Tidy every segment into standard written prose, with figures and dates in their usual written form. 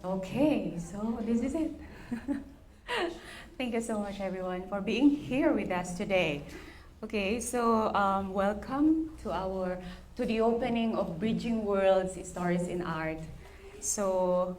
Okay, so this is it. Thank you so much, everyone, for being here with us today. Okay, so welcome to the opening of Bridging Worlds Stories in Art. So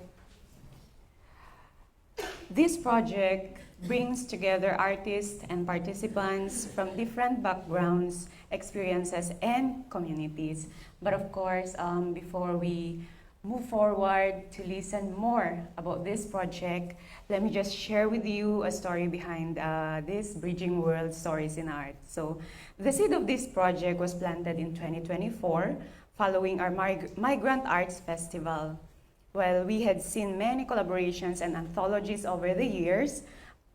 this project brings together artists and participants from different backgrounds, experiences, and communities. But of course, before we move forward to listen more about this project, let me just share with you a story behind this Bridging World Stories in Art. So the seed of this project was planted in 2024 following our Migrant Arts Festival. While we had seen many collaborations and anthologies over the years,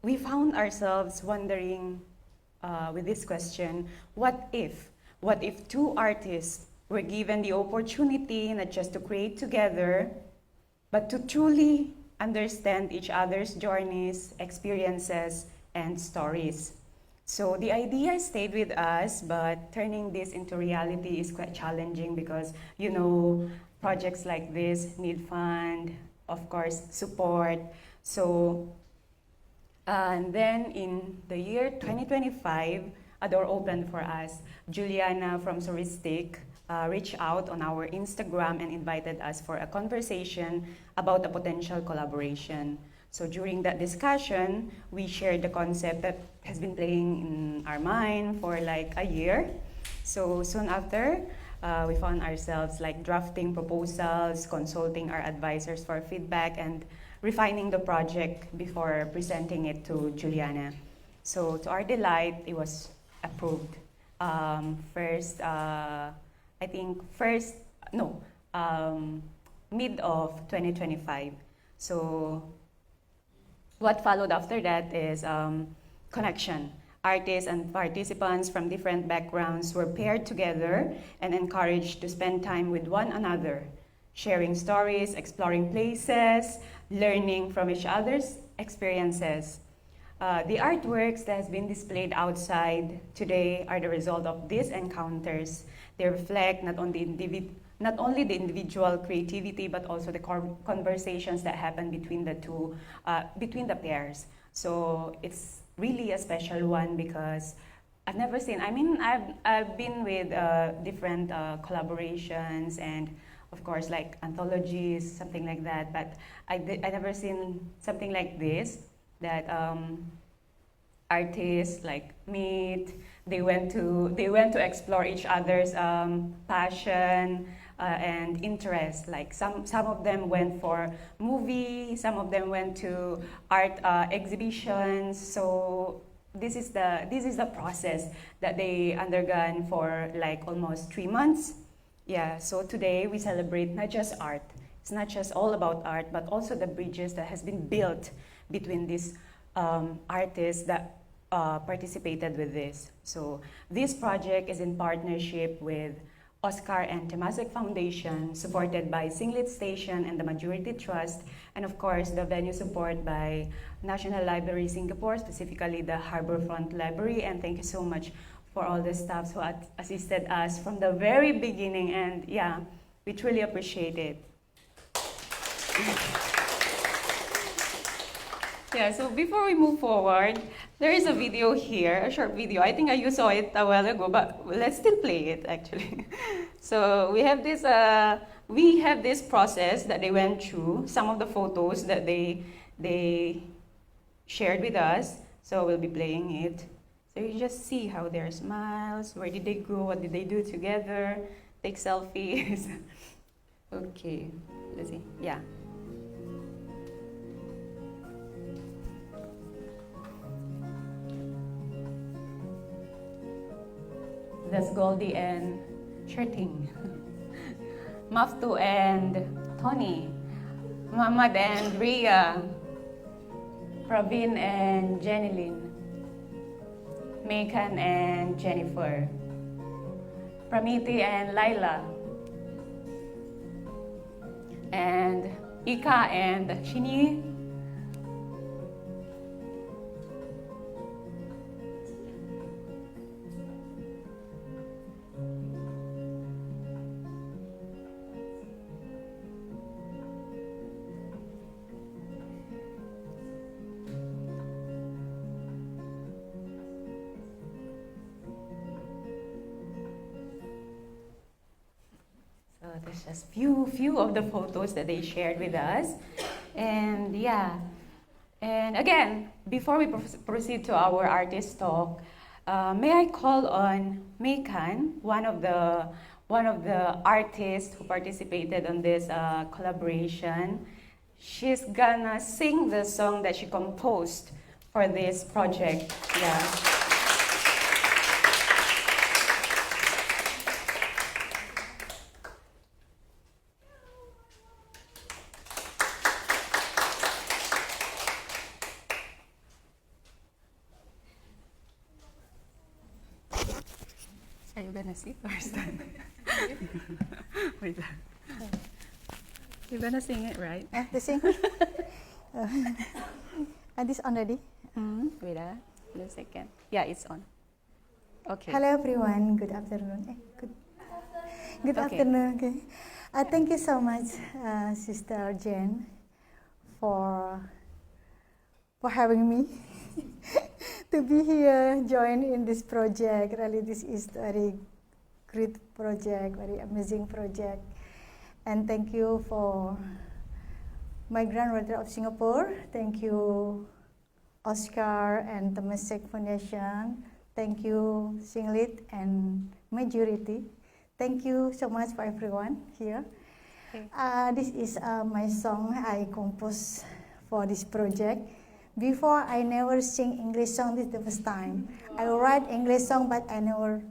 we found ourselves wondering with this question, what if? What if two artists were given the opportunity not just to create together, but to truly understand each other's journeys, experiences, and stories? So the idea stayed with us, but turning this into reality is quite challenging because, projects like this need fund, of course, support. So, and then in the year 2025, a door opened for us. Juliana from Soristic reached out on our Instagram and invited us for a conversation about a potential collaboration. So during that discussion, we shared the concept that has been playing in our mind for like a year. So soon after, we found ourselves like drafting proposals, consulting our advisors for feedback, and refining the project before presenting it to Juliana. So to our delight, it was approved. Mid of 2025. So what followed after that is connection. Artists and participants from different backgrounds were paired together and encouraged to spend time with one another, sharing stories, exploring places, learning from each other's experiences. The artworks that has been displayed outside today are the result of these encounters. They reflect not only the individual creativity, but also the conversations that happen between the pairs. So it's really a special one because I've never seen. I've been with different collaborations and, of course, like anthologies, something like that. But I never seen something like this that artists like meet. They went to explore each other's passion and interest. Like some of them went for movie, some of them went to art exhibitions. So this is the process that they undergone for like almost 3 months. Yeah. So today we celebrate not just art. It's not just all about art, but also the bridges that has been built between these artists that participated with this. So this project is in partnership with OSCAR and Temasek Foundation, supported by Singlet Station and the Majurity Trust, and of course the venue support by National Library Singapore, specifically the Harbourfront Library. And thank you so much for all the staffs who assisted us from the very beginning, and yeah, we truly appreciate it. Yeah, so before we move forward, there is a video here, a short video. I think you saw it a while ago, but let's still play it actually. So we have this process that they went through, some of the photos that they shared with us. So we'll be playing it. So you just see how their smiles, where did they go, what did they do together, take selfies. Okay, let's see, yeah. That's Goldie and Shirting. Maftu and Tony. Muhammad and Ria. Praveen and Jenilyn. Mekan and Jennifer. Pramiti and Laila. And Ika and Shini. there's just few of the photos that they shared with us. And yeah, and again, before we proceed to our artist talk, may I call on Mekan, one of the artists who participated on this collaboration. She's gonna sing the song that she composed for this project. Yeah. Are you gonna sit or stand? Wait. You're gonna sing it, right? The sing. And this on ready? Wait a second. Yeah, it's on. Okay. Hello everyone. Good afternoon. Good afternoon. Okay. Thank you so much, Sister Jen, for having me to be here, join in this project. Really, this is a very great project, very amazing project. And thank you for Migrant Writers of Singapore. Thank you, OSCAR and Temasek Foundation. Thank you, Singlit and Majurity. Thank you so much for everyone here. Okay. This is my song I composed for this project. Before, I never sing English song. This is the first time. I write English song, but I never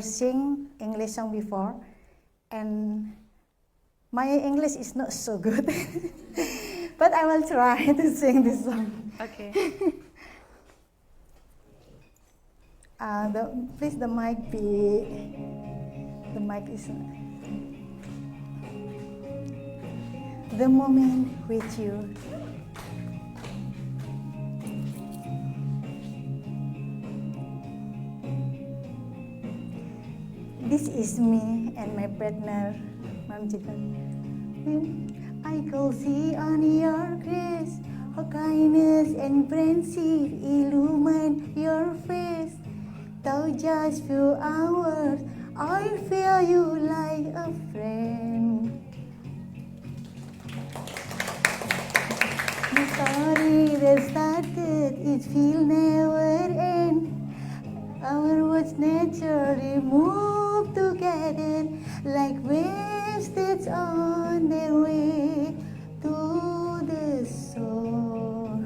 sing English song before. And my English is not so good, but I will try to sing this song. Okay. Please, the mic is the moment with you. This is me and my partner, Mam Chikan. I could see on your grace, how kindness and friendship illumine your face. Though just few hours, I feel you like a friend. The story that started, it will never end. Our words naturally move together like waves that's on their way to the shore.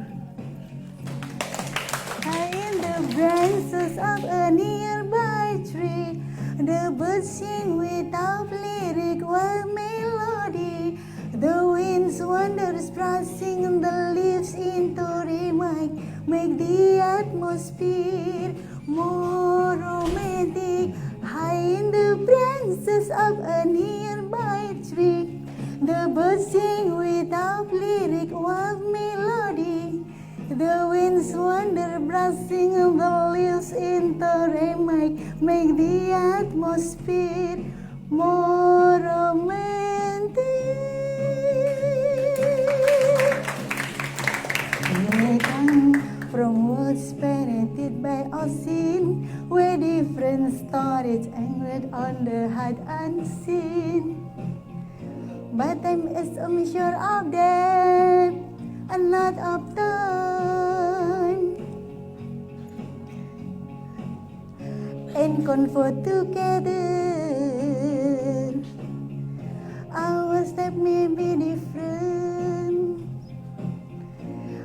High in the branches of a nearby tree, the birds sing without lyric or melody. The winds wanders, brushing the leaves into rhyme, make the atmosphere more romantic. High in the branches of a nearby tree, the birds sing without lyric or melody. The winds wander, brushing the leaves into rhyme, make the atmosphere more romantic. They come from words painted by ocean, where different stories anchored on the heart unseen. But time is a measure of them, and not of time. And comfort together, our step may be different,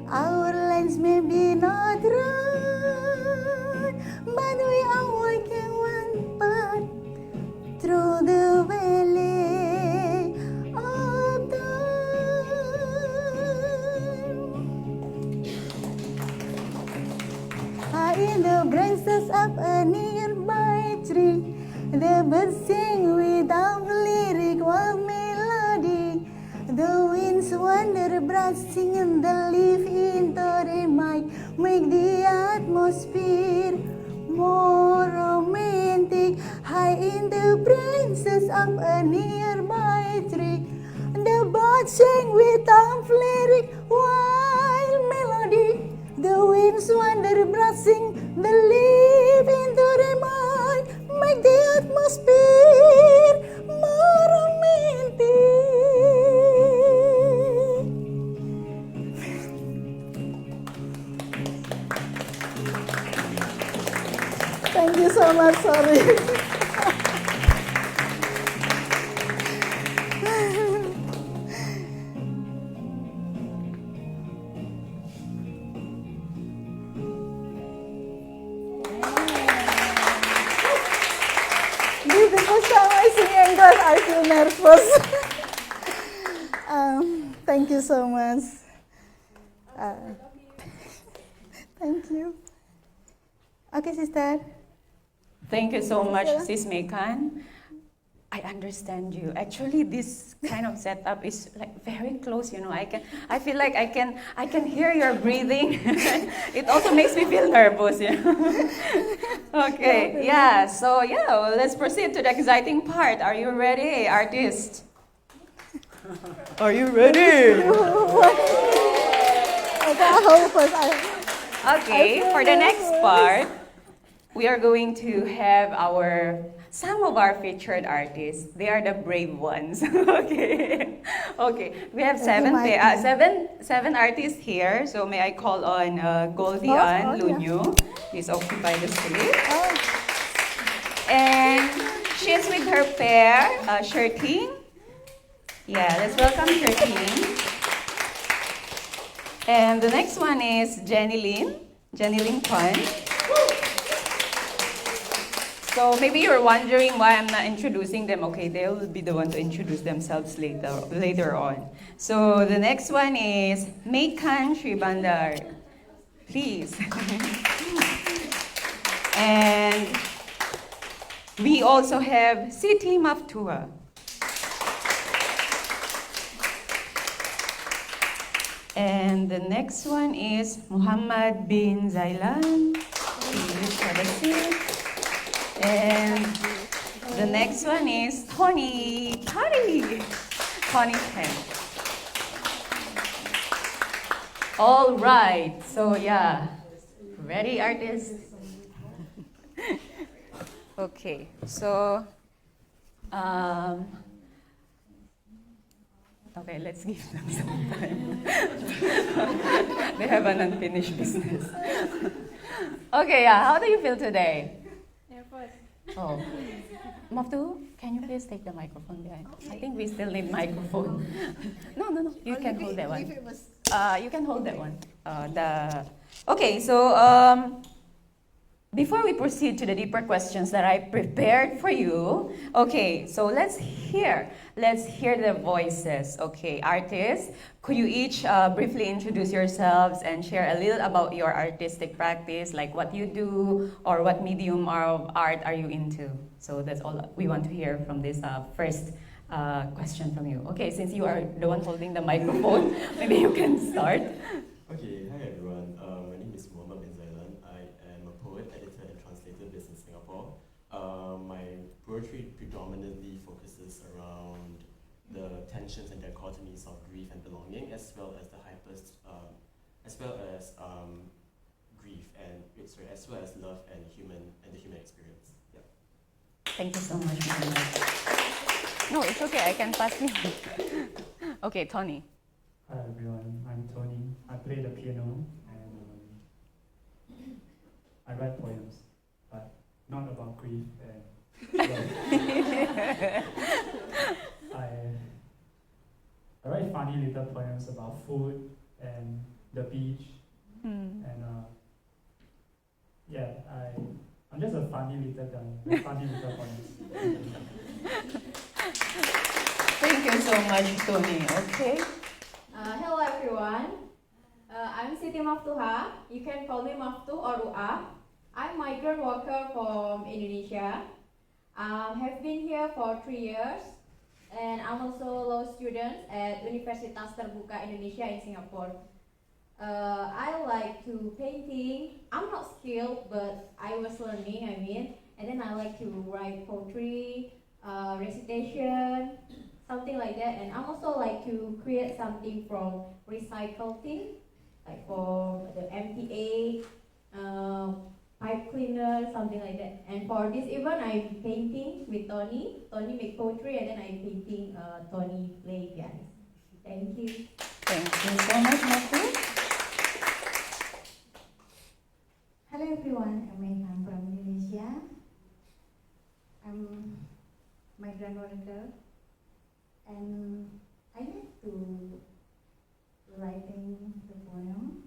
our lines may be not right, but we are walking one path through the valley of time. In the branches of a nearby tree, the birds sing without lyric or melody. The winds wander, brushing the leaf into rhyme, make the atmosphere more romantic. High in the branches of a nearby tree, the birds sing without lyric while melody. The winds wander, brushing the leaf into rhyme, make the atmosphere more romantic. sorry. This is the first time I sing English, I feel nervous. Thank you so much. Thank you. Okay, sister. Thank you so much, Sis Mekan. I understand you. Actually, this kind of setup is like very close. You know, I feel like I can hear your breathing. It also makes me feel nervous. You know? Okay, yeah. So yeah, well, let's proceed to the exciting part. Are you ready, artist? Are you ready? Okay, for the next part, we are going to have some of our featured artists. They are the brave ones. Okay. Okay. We have seven artists here. So may I call on Goldie Ann Lunyo. Please occupy the stage. And she's with her pair, Shirting. Yeah, let's welcome Shirting. And the next one is Jenny Lin Kwan. So maybe you're wondering why I'm not introducing them. Okay, they'll be the one to introduce themselves later on. So the next one is Mekan Shribandar. Please. And we also have Siti Maftua. And the next one is Muhammad bin Zailan. Please have a seat. And the next one is Tony Chen. All right, so yeah, ready, artists? Okay, so okay, let's give them some time. They have an unfinished business. Okay, yeah, how do you feel today? Oh, Maftu, can you please take the microphone behind? I think we still need microphone. No, you can hold that one. You can hold that one. Okay, so before we proceed to the deeper questions that I prepared for you, okay, so let's hear the voices. Okay, artists, could you each briefly introduce yourselves and share a little about your artistic practice, like what you do or what medium of art are you into? So that's all we want to hear from this first question from you. Okay, since you are the one holding the microphone, maybe you can start. Okay, hi everyone. My name is Muhammad bin Zailan. I am a poet, editor, and translator based in Singapore. My poetry predominantly focuses around the tensions and dichotomies of grief and belonging, as well as grief and as well as love and the human experience. Yeah. Thank you so much, Muhammad. No, it's okay. I can pass you. Okay, Tony. Hi everyone, I'm Tony. I play the piano and I write poems, but not about grief and love. I write funny little poems about food and the beach, and I'm just a funny little guy with funny little poems. Thank you so much, Tony. Okay. Hello everyone, I'm Siti Maftuha. You can call me Maftu or Ua. I'm a migrant worker from Indonesia. Have been here for 3 years, and I'm also a law student at Universitas Terbuka Indonesia in Singapore. I like to painting. I'm not skilled, but I was learning, and then I like to write poetry, recitation, something like that. And I also like to create something from recycled things, like for the MTA, pipe cleaner, something like that. And for this event, I'm painting with Tony. Tony make poetry, and then I'm painting Tony play piano. Thank you. Thank you so much, Maftu. Hello everyone, I'm from Indonesia. I'm migrant worker, and I like to writing the poem.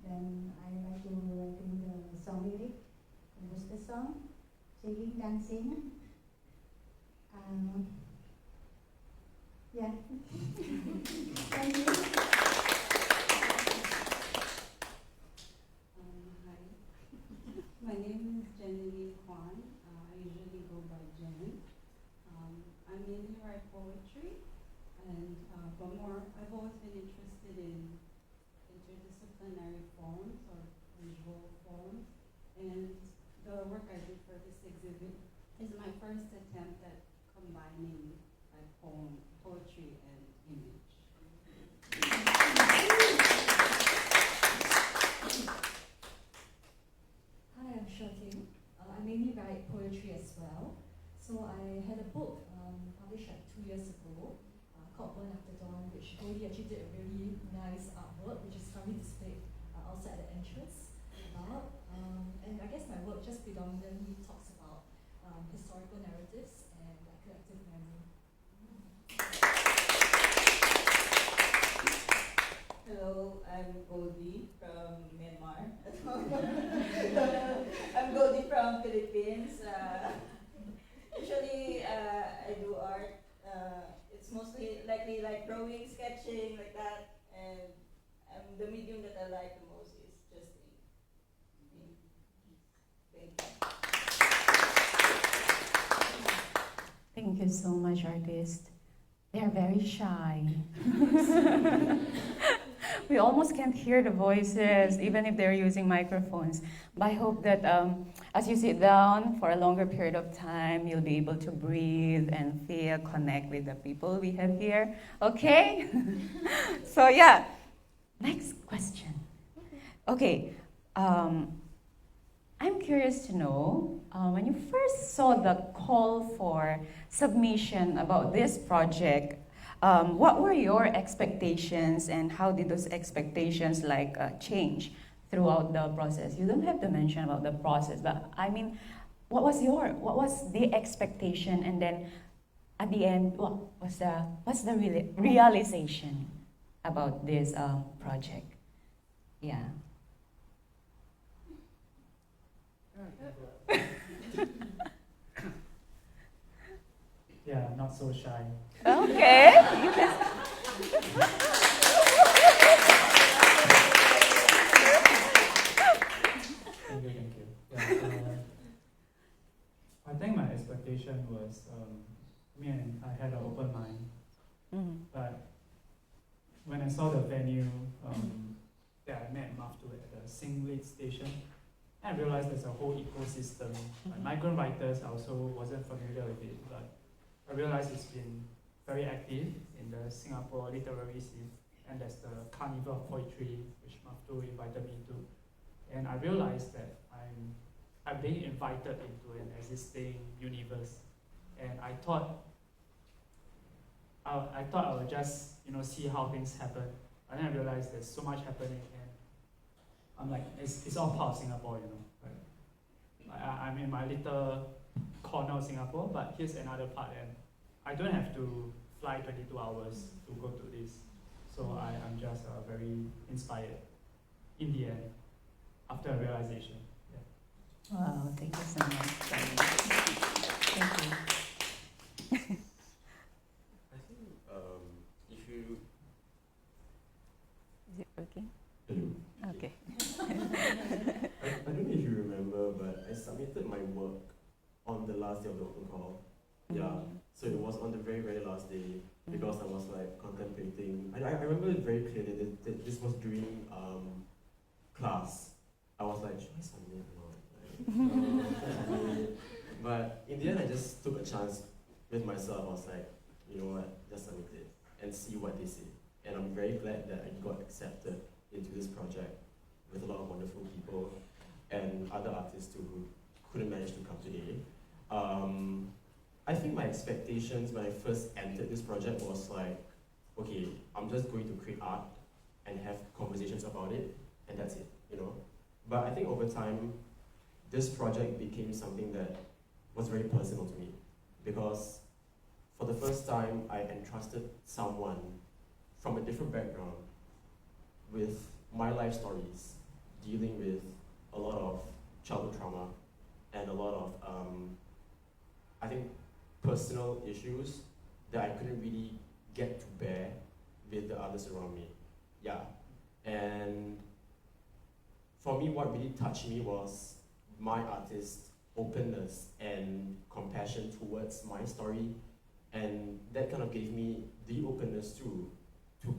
Then I like to writing the song lyric, compose the song, singing, dancing. Yeah. Thank you. Hi, my name is Jenny Kwan. I usually go by Jen. I mainly write poetry, and I've always been interested in interdisciplinary forms or visual forms, and the work I did for this exhibit is my first attempt at combining poetry and image. Hi, I'm Shirting. I mainly write poetry as well. So I had a book published like 2 years ago called Burn After Dawn, which Goldie actually did a really nice artwork, which is currently displayed outside the entrance. And I guess my work just predominantly talks about historical narratives and collective memory. Hello, I'm Goldie from Myanmar. I'm Goldie from Philippines. Usually I do art. It's mostly likely like drawing, sketching, like that. And the medium that I like the most is just ink. Thank you. Thank you so much, artist. They're very shy. We almost can't hear the voices, even if they're using microphones. But I hope that as you sit down for a longer period of time, you'll be able to breathe and feel, connect with the people we have here. Okay? So yeah, next question. Okay, I'm curious to know, when you first saw the call for submission about this project, what were your expectations and how did those expectations change throughout the process? You don't have to mention about the process, but I mean, what was the expectation, and then at the end, what's the realization about this project? Yeah. Yeah, not so shy. Okay. Thank you. Yeah, I think my expectation was, I had an open mind, but when I saw the venue, that I met Maftu at the Singlet station, I realized there's a whole ecosystem. Migrant writers, I also wasn't familiar with it, but I realized it's been very active in the Singapore literary scene, and there's the Carnival of Poetry, which Maftu invited me to. And I realized that I'm being invited into an existing universe, and I thought I would just see how things happen, and then I realized there's so much happening, and I'm like, it's all part of Singapore, Right? I'm in my little corner of Singapore, but here's another part, and I don't have to fly 22 hours to go to this, so I'm just very inspired in the end, after a realization. Yeah. Wow, thank you so much. Thank you. I think if you... Is it working? Hello. Okay. I don't know if you remember, but I submitted my work on the last day of the open call. Yeah, so it was on the very, very last day, because I was contemplating. I remember it very clearly that this was during class. I was like, should I submit or not? But in the end, I just took a chance with myself. I was like, you know what, just submit it and see what they say. And I'm very glad that I got accepted into this project with a lot of wonderful people and other artists who couldn't manage to come today. I think my expectations when I first entered this project was like, okay, I'm just going to create art and have conversations about it, and that's it, But I think over time, this project became something that was very personal to me, because for the first time I entrusted someone from a different background with my life stories, dealing with a lot of childhood trauma and a lot of, I think, personal issues that I couldn't really get to bear with the others around me. Yeah. And for me, what really touched me was my artist's openness and compassion towards my story, and that kind of gave me the openness to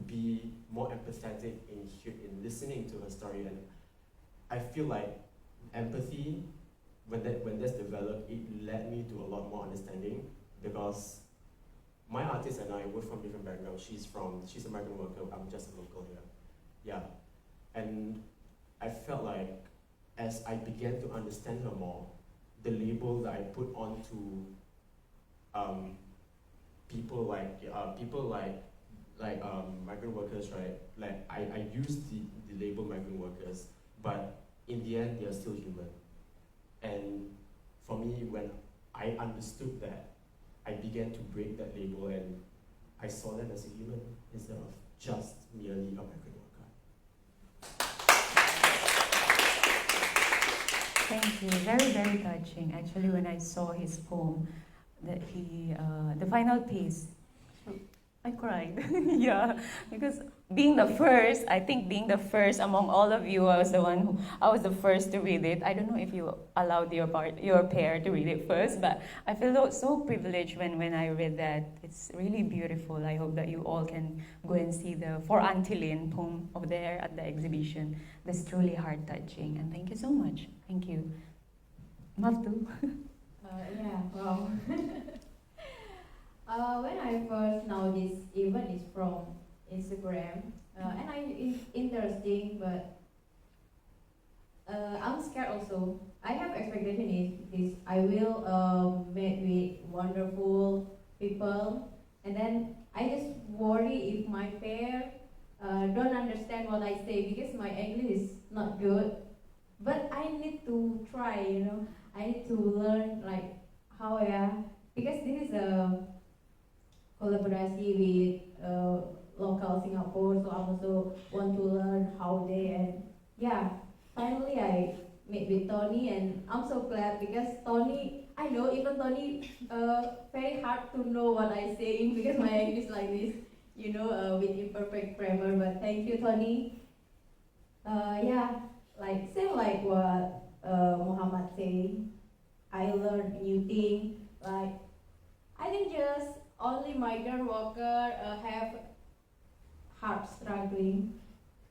be more empathetic in listening to her story. And I feel like empathy, when that's developed, it led me to a lot more understanding, because my artist and I were from different backgrounds. She's a migrant worker, I'm just a local here. Yeah. And I felt like as I began to understand her more, the label that I put onto people like migrant workers, right? Like I use the label migrant workers, but in the end, they are still human. And for me, when I understood that, I began to break that label, and I saw them as a human instead of just merely a migrant worker. Thank you. Very, very touching. Actually, when I saw his poem, that the final piece, I cried. Yeah, because being the first, I think being the first among all of you, I was the first to read it. I don't know if you allowed your pair to read it first, but I feel so privileged when I read that. It's really beautiful. I hope that you all can go and see the For Antillin poem over there at the exhibition. That's truly heart-touching, and thank you so much. Thank you. Maftu. Yeah, wow. When I first know this event is from Instagram, and it's interesting, but I'm scared also. I have expectation is this I will meet with wonderful people, and then I just worry if my pair don't understand what I say because my English is not good. But I need to try, I need to learn like how because this is a collaboration with local Singapore, so I also want to learn how they, and yeah, finally I met with Tony, and I'm so glad because Tony, I know even Tony, very hard to know what I saying because my English like this, with imperfect grammar. But thank you, Tony. Yeah, like same like what Muhammad saying. I learned new thing. Like I think just only migrant worker have hard struggling.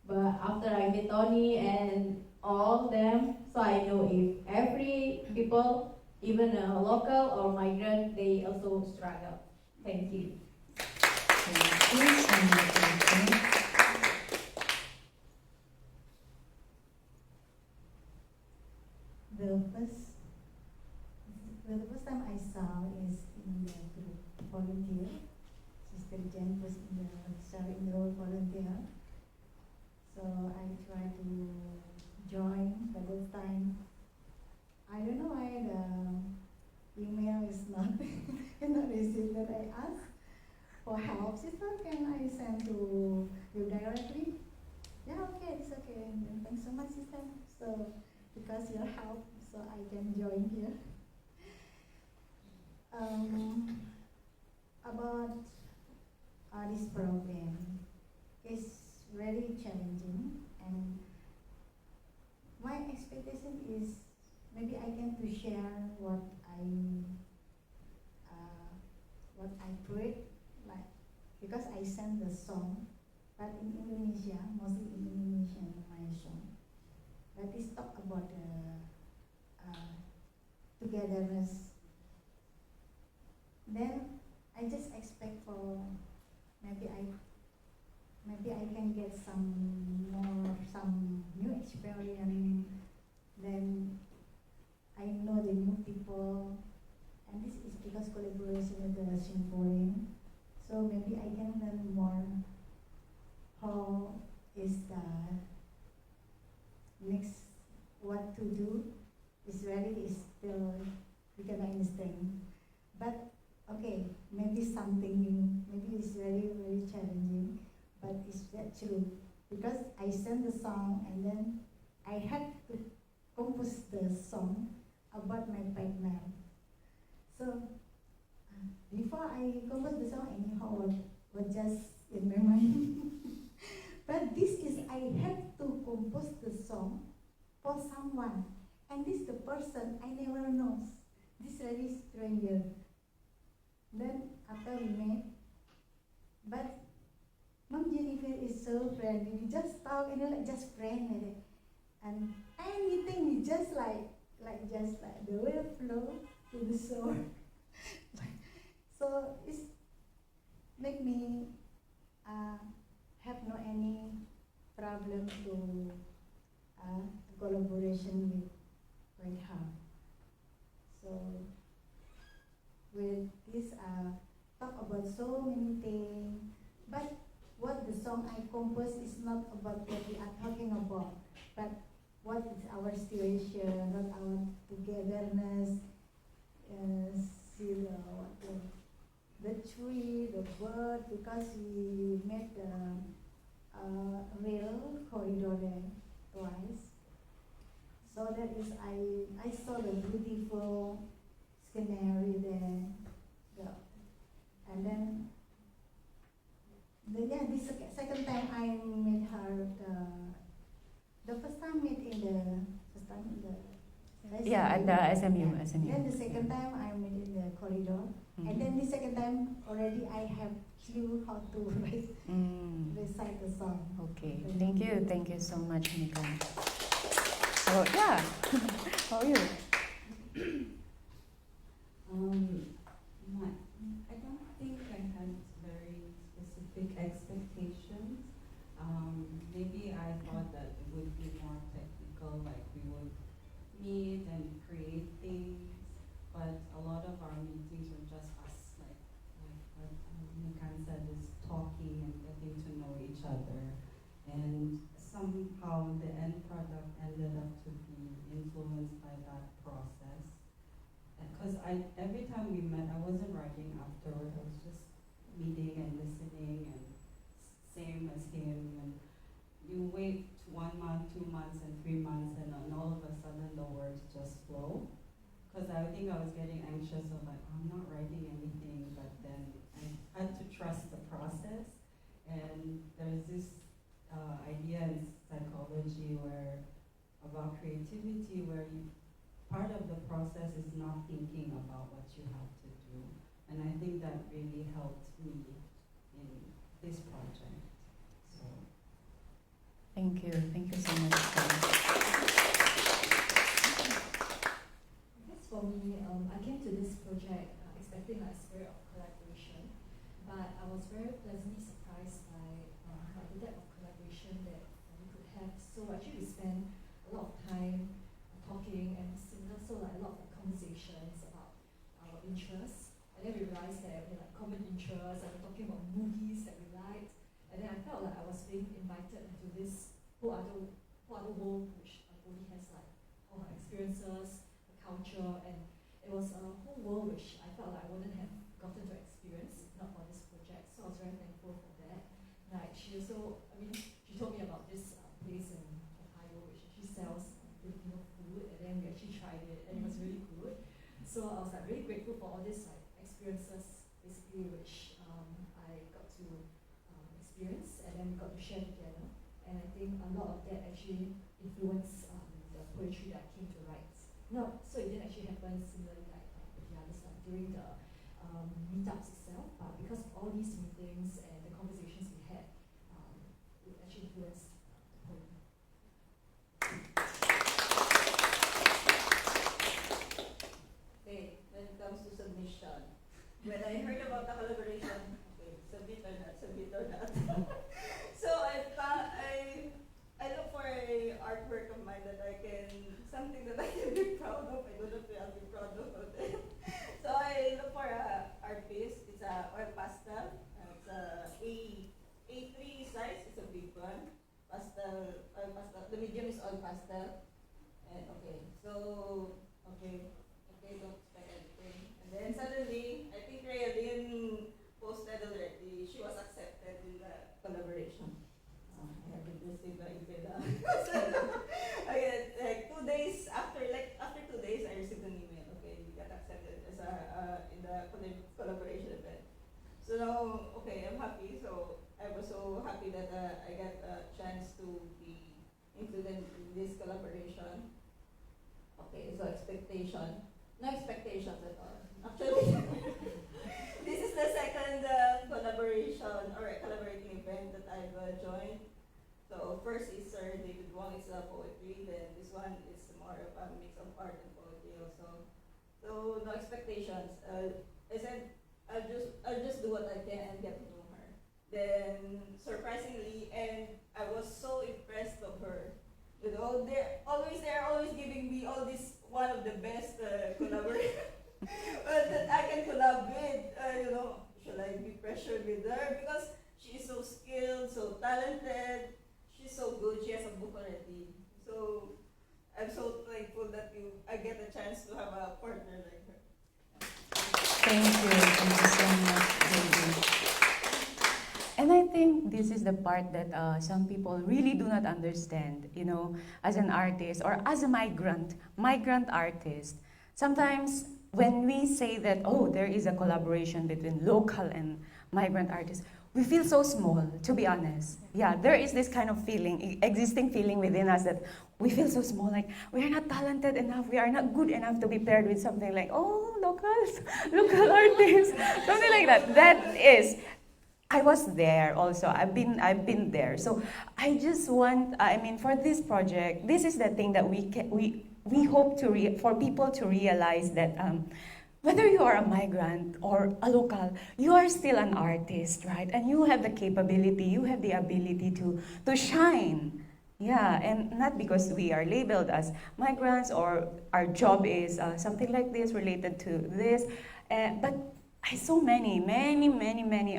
But after I met Tony and all of them, so I know if every people, even a local or migrant, they also struggle. Thank you. Thank you so much. The first time I saw is in the group volunteer. Sister Jen was in the role volunteer. So I tried to join, but this time I don't know why the email is not not received. That I asked for help. Sister, can I send to you directly? Yeah, okay, it's okay. And thanks so much, sister. So because your help, so I can join here. About this program is very challenging, and my expectation is maybe I can to share what I put, like because I send the song, but in Indonesia, mostly in Indonesian, my song. But it's talk about togetherness. Then I just expect for maybe I can get some new experience. Then I know the new people, and this is because collaboration with the Singaporean. So maybe I can learn more how is the next what to do. Is still because I understand. But okay, maybe something new, maybe it's very, very challenging, but it's that true. Because I sent the song and then I had to compose the song about my partner. So before I composed the song, anyhow, was just in my mind. But this is, I had to compose the song for someone. And this the person I never knows. This very stranger. Then after we met, but Mom Jennifer is so friendly. We just talk and like just friend like that. And anything we just like the way flow to the shore. So it's make me have no any problem to collaboration with her. So with this talk about so many things, but what the song I composed is not about what we are talking about, but what is our situation, what our togetherness, see the tree, the bird, because we made the rail corridor there twice. So that is, I saw the beautiful scenery there, and then this second time I met her, the first time met in the SMU. Yeah, at the SMU. Then the second time I met in the corridor, and then the second time already I have clue how to recite the song. Okay, thank you so much, Nika. So yeah, how are you? I don't think I had very specific expectations. Maybe I thought that it would be more technical, like we would meet and create things, but a lot of our meetings were just us, like what Nikan said, is talking and getting to know each other. And somehow the end product ended up to be influenced by that process. Because every time we met, I wasn't writing afterward, I was just meeting and listening, and same as him. And you wait 1 month, 2 months, and 3 months, and then all of a sudden the words just flow. Because I think I was getting anxious of like, I'm not writing anything, but then I had to trust the process. And there's this idea in psychology about creativity, where part of the process is not thinking about what you have to do. And I think that really helped me in this project. So Thank you so much. As for me, I came to this project expecting a spirit of collaboration, but I was very pleasantly surprised by the depth of collaboration that we could have. So actually we spent a lot of time talking and similar, so like a lot of conversations about our interests, and then we realized that we had like common interests, and we're talking about movies that we liked, and then I felt like I was being invited into this whole other world, which only has like all her experiences, the culture, and it was a whole world which I felt like I wouldn't have gotten to experience if not for this project. So I was very thankful for that. Like she also, she told me about this place in Ohio which actually sells Filipino food, and then we actually tried it, and it was really good. So I was like really grateful for all these like experiences, basically, which I got to experience, and then we got to share together. And I think a lot of that actually influenced the poetry that I came to write. No, so it didn't actually happen similarly like with the others, like during the meetups itself, but because of all these meetings and the conversations we had, it actually influenced the poem. Okay, when it comes to submission, when I heard about the collaboration, okay, submit or not, submit or not. So I look for a artwork of mine that I can, something that I can be proud of. I don't know if I'll be proud of it. So I look for a art piece. It's a oil pastel. It's a happy that I got a chance to be included in this collaboration. Okay, so expectation. No expectations at all. Actually, this is the second collaboration or collaborating event that I've joined. So first is Sir David Wong, it's poetry. Then this one is more of a mix of art and poetry also. So no expectations. I said I'll just do what I can and get to know her. Then surprisingly, and I was so impressed of her. You know, they're always giving me all this one of the best collaborators that I can collab with. You know, should I be pressured with her because she is so skilled, so talented. She's so good. She has a book already. So I'm so thankful that I get a chance to have a partner like her. Thank you so much, baby. And I think this is the part that some people really do not understand, you know, as an artist or as a migrant artist. Sometimes when we say that, oh, there is a collaboration between local and migrant artists, we feel so small, to be honest. Yeah, there is this kind of feeling, existing feeling within us that we feel so small, like we are not talented enough, we are not good enough to be paired with something like, oh, locals, local artists, something like that. That is, I was there also. I've been there. So I just want, I mean, for this project, this is the thing that we hope for people to realize that whether you are a migrant or a local, you are still an artist, right? And you have the capability, you have the ability to shine. Yeah, and not because we are labeled as migrants or our job is something like this, related to this, but I saw many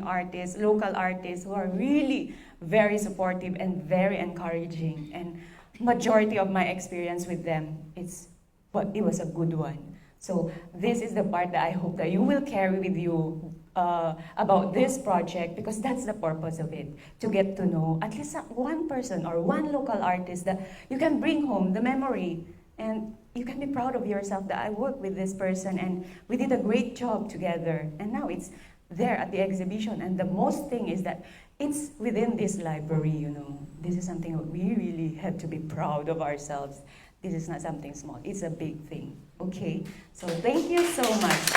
artists, local artists who are really very supportive and very encouraging. And majority of my experience with them, it was a good one. So this is the part that I hope that you will carry with you about this project, because that's the purpose of it, to get to know at least one person or one local artist that you can bring home the memory, and you can be proud of yourself that I worked with this person and we did a great job together. And now it's there at the exhibition. And the most thing is that it's within this library, you know. This is something that we really have to be proud of ourselves. This is not something small, it's a big thing. Okay, so thank you so much.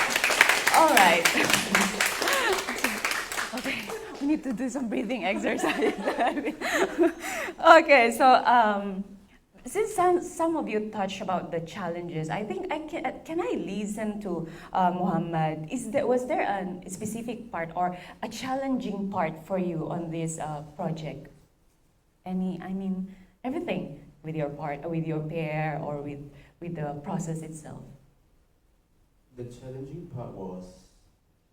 All right. Okay, we need to do some breathing exercise. Okay, so since some of you touched about the challenges, I think can I listen to Muhammad? Was there a specific part or a challenging part for you on this project? I mean, everything with your pair, or with the process itself. The challenging part was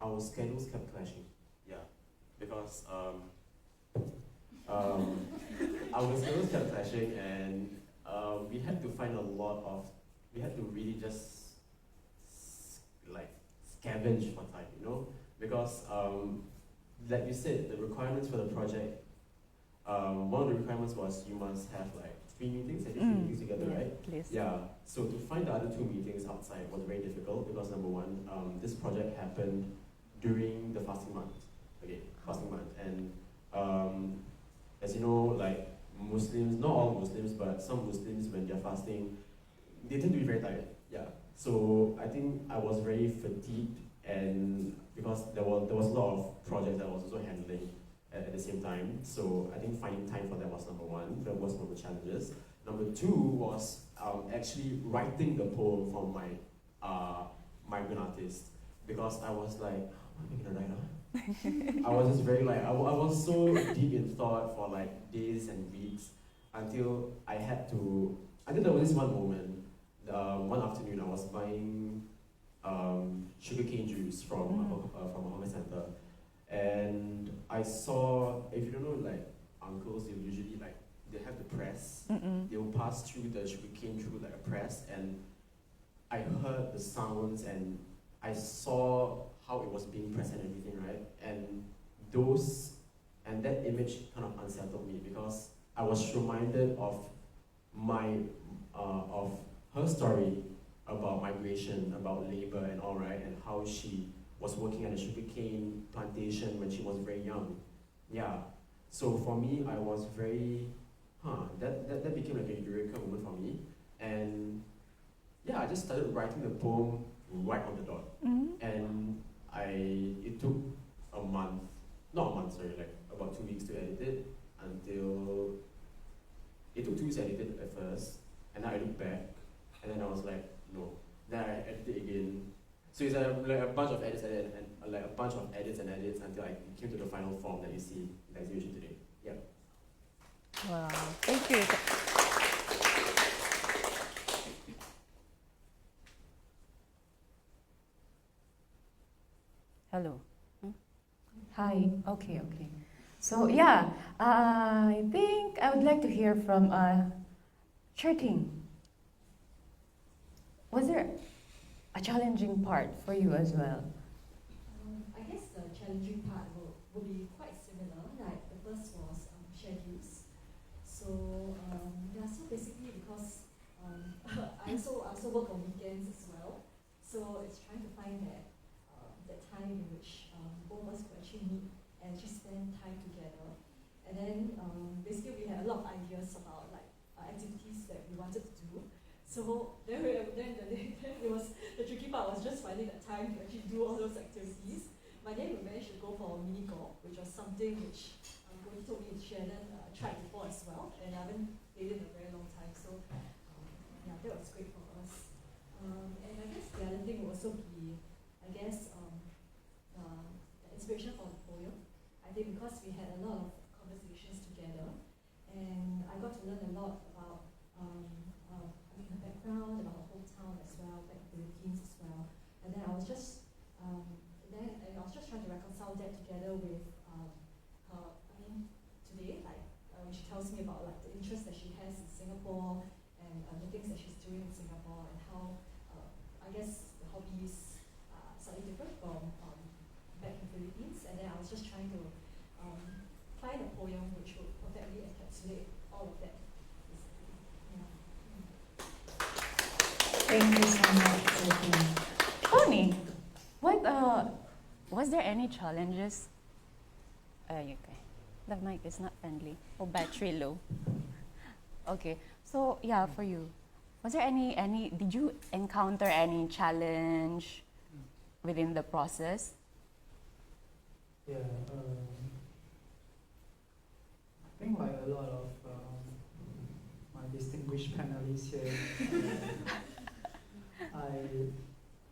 our schedules kept clashing. Yeah, because our schedules kept clashing, and we had to find we had to really just like scavenge for time, you know, because like you said, the requirements for the project, one of the requirements was you must have like 3 meetings, I think 3 meetings together, yeah, right? Please. Yeah, so to find the other 2 meetings outside was very difficult because number one, this project happened during the fasting month, and as you know, like Muslims, not all Muslims, but some Muslims, when they're fasting, they tend to be very tired. Yeah. So I think I was very fatigued, and because there was a lot of projects that I was also handling at the same time. So I think finding time for that was number one. That was one of the challenges. Number two was actually writing the poem for my migrant artist, because I was like, how am I gonna write? I was just very like, I was so deep in thought for like days and weeks until there was this one moment, one afternoon I was buying sugarcane juice from a home center, and I saw, if you don't know, like uncles, they usually like, they have the press, they will pass through the sugarcane through like a press, and I heard the sounds and I saw how it was being pressed and everything, right? And that image kind of unsettled me, because I was reminded of of her story about migration, about labor and all, right? And how she was working at a sugarcane plantation when she was very young. Yeah. So for me, I was very, that became like a eureka moment for me. And yeah, I just started writing the poem right on the dot. And it took a month, not a month, sorry, like about 2 weeks to edit it, until, it took 2 weeks to edit it at first, and then I looked back, and then I was like, no. Then I edited it again. So it's like a bunch of edits and like a bunch of edits and edits until I came to the final form that you see in the exhibition today. Yeah. Wow, thank you. Hello. Hi. Okay. So yeah, I think I would like to hear from Charting. Was there a challenging part for you as well? I guess the challenging part will be quite similar. Like the first was schedules. So so basically because I also work on weekends as well. So it's trying to find that time in which both of us could actually meet and just spend time together. And then basically we had a lot of ideas about like activities that we wanted to do. So then it was the tricky part was just finding the time to actually do all those activities. But then we managed to go for mini golf, which was something which Cody told me Shannon tried before as well, and I haven't played in a very long time. So yeah, that was great for us. And I guess the other thing will also be, I guess, the inspiration for the poem. I think because we had a lot of conversations together, and I got to learn a lot about her background, about her hometown as well, back in the Philippines as well. And then I was just trying to reconcile that together with her. I mean, today, like when she tells me about like the interest that she has in Singapore and the things that she's doing in Singapore and how I guess the hobbies are slightly different from back in the Philippines. And then I was just trying to find a poem which would perfectly encapsulate all of that. Thank you so much, Tony. What was there any challenges? Okay. The mic is not friendly. Oh, battery low. Okay. So yeah, for you, was there any? Did you encounter any challenge within the process? Yeah, I think like a lot of my distinguished panelists here,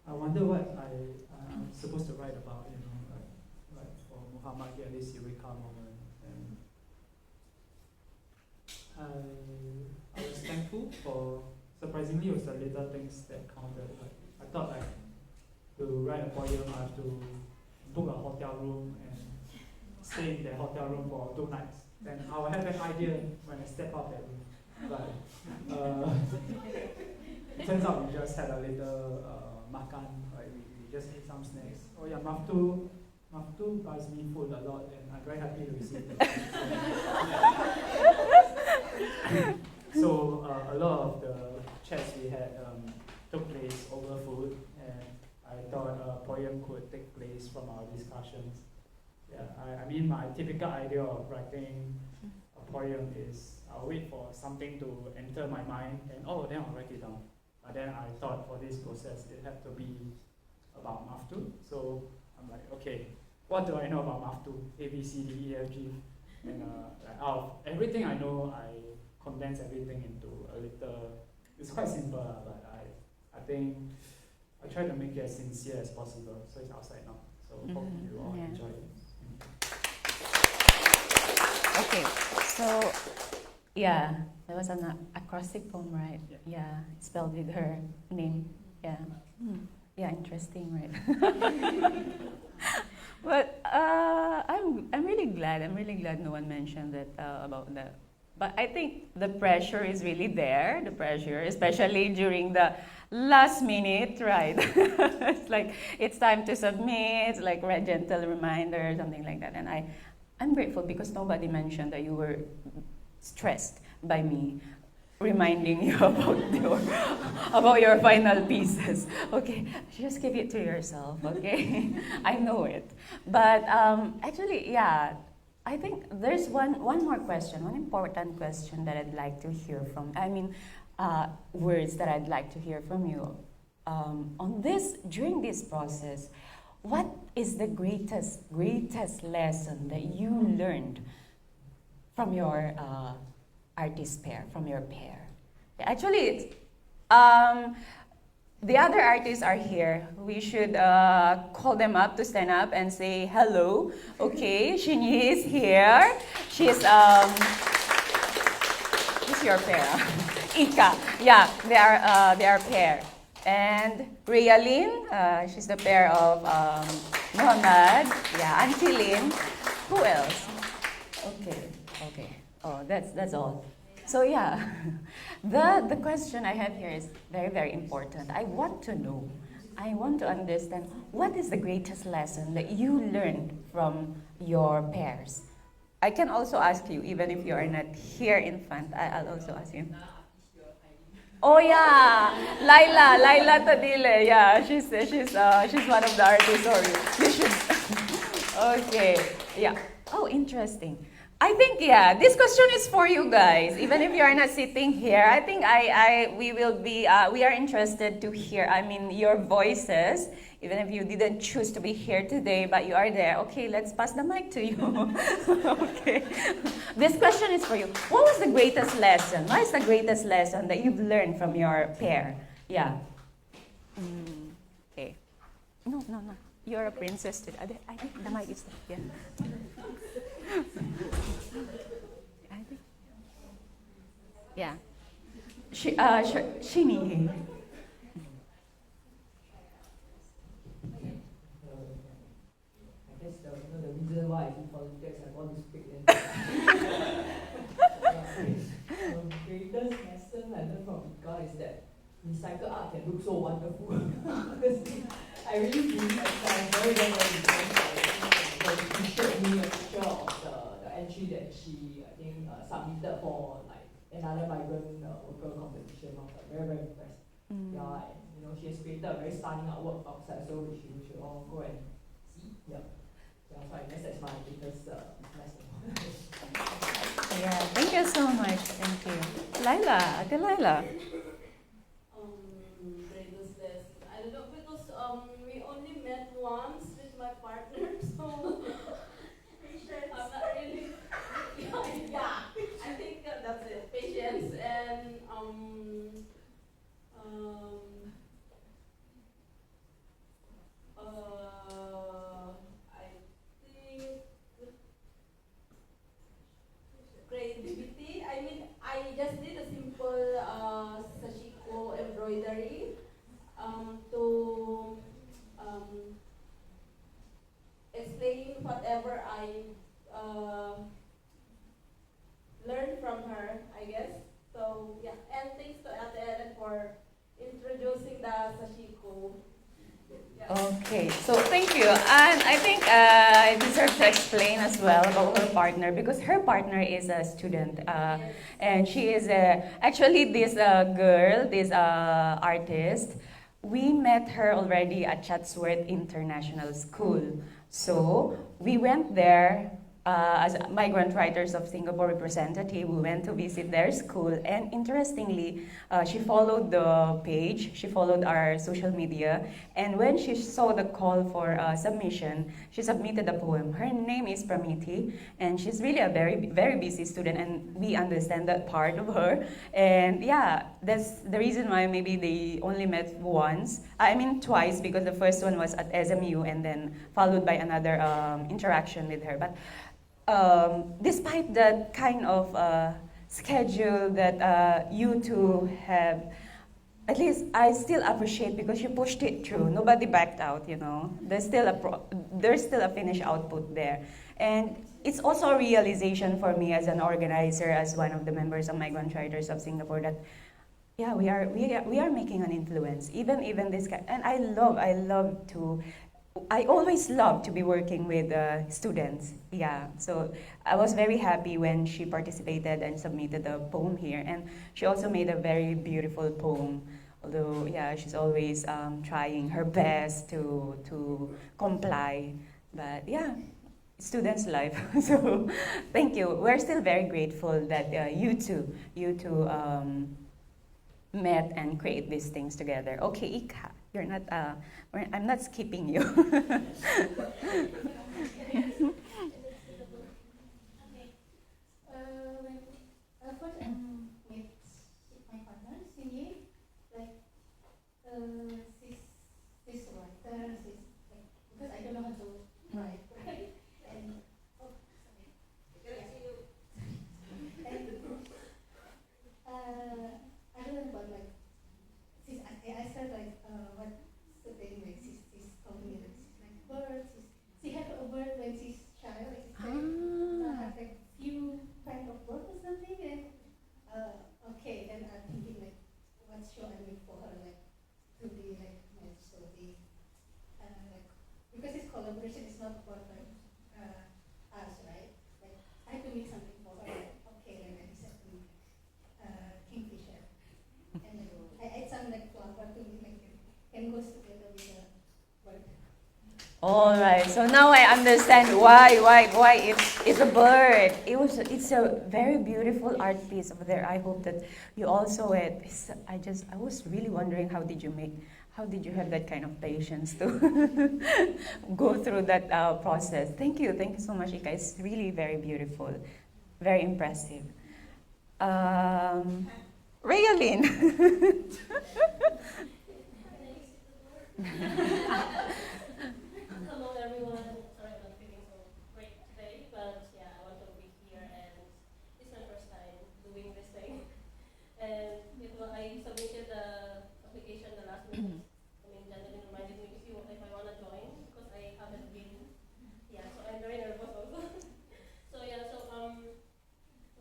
I wonder what I'm supposed to write about, like for Muhammad Ali's Eureka moment. And I was thankful for, surprisingly, it was the little things that counted. Like, I thought like to write a poem, I have to book a hotel room and stay in the hotel room for 2 nights. Then I will have an idea when I step out that room. But it turns out we just had a little makan, like we just ate some snacks. Oh yeah, Maftu buys me food a lot and I'm very happy to receive it. So a lot of the chats we had took place over food, and I thought a poem could take place from our discussions. Yeah, I mean my typical idea of writing a poem is I'll wait for something to enter my mind and then I'll write it down. But then I thought for this process it had to be about Maftu. So I'm like, okay, what do I know about Maftu? A, B, C, D, E, F, G. And out of everything I know, I condense everything into a little, it's quite simple, but I think I try to make it as sincere as possible. So it's outside now. So hope you all enjoy it. Okay, so yeah, there was an acrostic poem, right? Yeah, spelled with her name. Yeah, yeah, interesting, right? But I'm really glad. I'm really glad no one mentioned that about that. But I think the pressure is really there. The pressure, especially during the last minute, right? It's like it's time to submit. It's like a gentle reminder, something like that. And I'm grateful because nobody mentioned that you were stressed by me reminding you about your final pieces. Okay, just keep it to yourself, okay? I know it. But actually, yeah, I think there's one more question, one important question that I'd like to hear from, words that I'd like to hear from you. During this process, what is the greatest lesson that you learned from your artist pair, from your pair? Actually, the other artists are here. We should call them up to stand up and say hello. Okay, Shinyi is here. She's your pair. Ika. Yeah, they are pair. And Rialyn, she's the pair of Muhammad. Yeah, Auntie Lynn. Who else? Okay. Oh, that's all. So yeah, the question I have here is very, very important. I want to know, I want to understand, what is the greatest lesson that you learned from your pairs? I can also ask you, even if you are not here in front, I'll also ask you. Oh yeah, Laila Tadile. Yeah, she's one of the artists. Sorry, you should. Okay, yeah. Oh, interesting. I think, yeah, this question is for you guys. Even if you are not sitting here, I think we are interested to hear, your voices. Even if you didn't choose to be here today, but you are there. Okay, let's pass the mic to you. Okay. This question is for you. What was the greatest lesson? What is the greatest lesson that you've learned from your pair? Yeah. Okay. No. You're a princess today. I think the mic is there. Yeah. I think. Yeah. Shini. I guess the reason why I do politics, I want to speak in. The greatest lesson I learned from Ika is that recycled art can look so wonderful. I really believe that I'm very when she showed me a picture of the entry that she, I think, submitted for like another migrant worker competition. I was like very, very impressed. Yeah, and she has created a very stunning artwork outside, so we should all go and see. Yeah. So I guess that's my greatest lesson. Yeah, thank you so much. Thank you. Ate Laila. Greatest lesson. I don't know because we only met once with my partner, so I'm not really. Yeah, I think that's it. Patience and I think creativity. I just did a simple sashiko embroidery to explain whatever I learned from her, I guess. So yeah, and thanks to Ate Ellen for introducing the sashiko. Okay, so thank you. And I think I deserve to explain as well about her partner because her partner is a student. And she is actually this girl, this artist. We met her already at Chatsworth International School. So we went there as Migrant Writers of Singapore representative. We went to visit their school, and interestingly, she followed the page, she followed our social media, and when she saw the call for submission, she submitted a poem. Her name is Pramiti, and she's really a very, very busy student, and we understand that part of her. And yeah, that's the reason why maybe they only met twice, because the first one was at SMU, and then followed by another interaction with her. But despite that kind of schedule that you two have, at least I still appreciate because you pushed it through. Nobody backed out, There's still a finished output there. And it's also a realization for me as an organizer, as one of the members of Migrant Writers of Singapore, that yeah, we are making an influence. Even this kind, and I always love to be working with students. Yeah, so I was very happy when she participated and submitted a poem here. And she also made a very beautiful poem. Although, yeah, she's always trying her best to comply. But yeah, student's life. So thank you. We're still very grateful that you two met and create these things together. Okay, Ika, you're not. I'm not skipping you. First, with my partner, Cindy, like, she's writer, because I don't know how to write, right? And, oh, sorry. And, I don't know about, like, I asked her, like, what's the thing, like, she's told me that she's like birds, she had a bird when she's child, like, she's have like few kind of bird or something, and okay, then I'm thinking like, what should I make for her, like, to be like my story, like, because this collaboration is not about like us, right? Like, I have to make something for her. Like, okay, then I decided to make kingfisher, and then I add some like flower to make it can goes together with the bird. All right. So now I understand why it's a bird. It's a very beautiful art piece over there. I hope that you also it. I was really wondering how did you have that kind of patience to go through that process. Thank you so much, Ika. It's really very beautiful, very impressive. Rayalyn. Hello everyone. Sorry I'm not feeling so great today, but yeah, I want to be here and it's my first time doing this thing. And I submitted the application the last minute. I mean, Janine reminded me if I want to join because I haven't been. Yeah, so I'm very nervous also.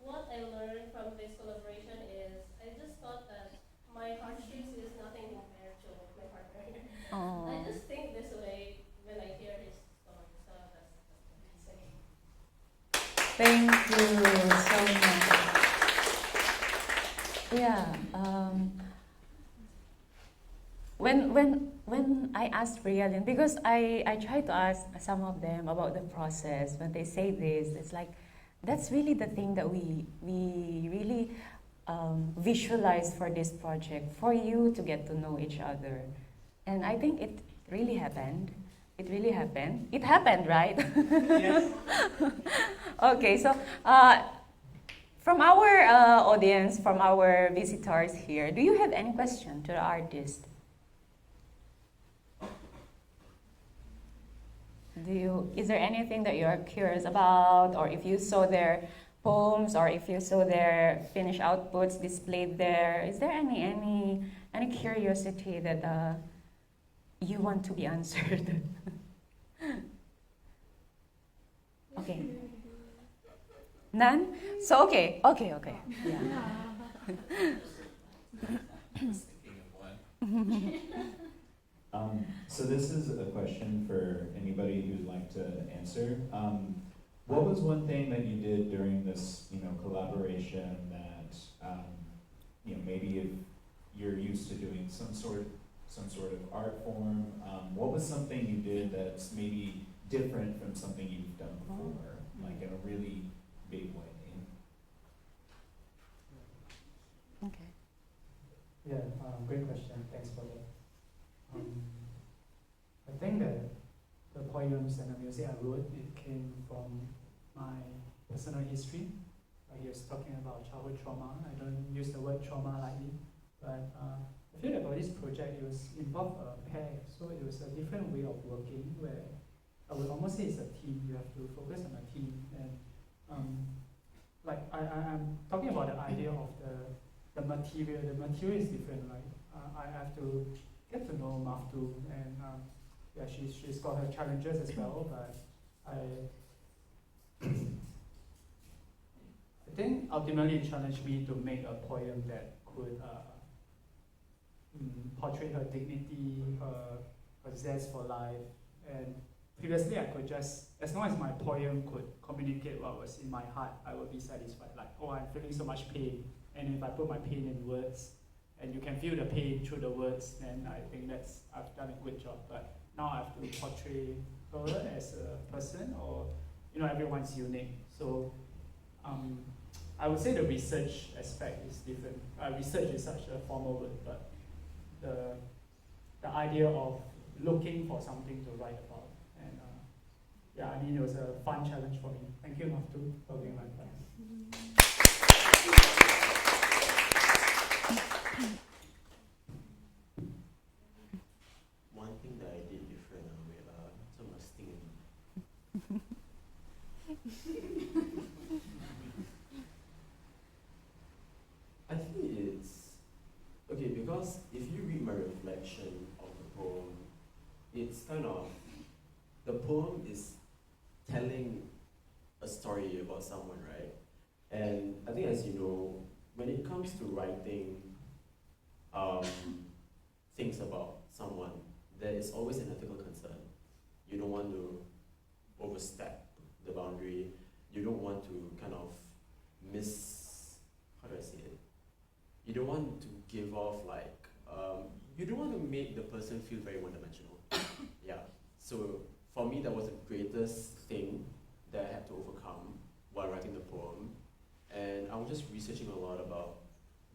What I learned from this collaboration is I just thought that my hardships is nothing compared to my partner. Oh. I just think this way when I hear his story, so that's what I say. Thank you so much. Yeah. When I asked Rayalyn, because I tried to ask some of them about the process. When they say this, it's like that's really the thing that we really visualize for this project, for you to get to know each other. And I think it really happened. It really happened. It happened, right? Yes. Okay, so from our audience, from our visitors here, do you have any question to the artist? Is there anything that you are curious about, or if you saw their poems, or if you saw their finished outputs displayed there? Is there any curiosity that you want to be answered? Okay. None? So okay. So this is a question for anybody who'd like to answer. What was one thing that you did during this, collaboration that, maybe if you're used to doing some sort of art form, what was something you did that's maybe different from something you've done before, like in a really big way? Okay. Yeah, great question. Thanks for that. I think that the poems and the music I wrote, it came from my personal history. He was talking about childhood trauma. I don't use the word trauma lightly, but I feel about this project, it was involved a pair, so it was a different way of working where I would almost say it's a team. You have to focus on a team, and I'm talking about the idea of the material. The material is different, right? I have to get to know Maftu, and she's got her challenges as well, but I think ultimately it challenged me to make a poem that could portray her dignity, her zest for life. And previously I could just, as long as my poem could communicate what was in my heart, I would be satisfied. Like, oh, I'm feeling so much pain, and if I put my pain in words, and you can feel the pain through the words, then I think I've done a good job. But now I have to portray her as a person, or everyone's unique. So I would say the research aspect is different. Research is such a formal word, but the idea of looking for something to write about, and it was a fun challenge for me. Thank you, Maftu, for being my friend. One thing that I did different, so much stinging. I think it's okay because if you read my reflection of the poem, it's kind of the poem is telling a story about someone, right? And I think, as you know, when it comes to writing things about someone, there is always an ethical concern. You don't want to overstep the boundary. You don't want to kind of how do I say it? You don't want to give off you don't want to make the person feel very one-dimensional. Yeah. So for me, that was the greatest thing that I had to overcome while writing the poem. And I was just researching a lot about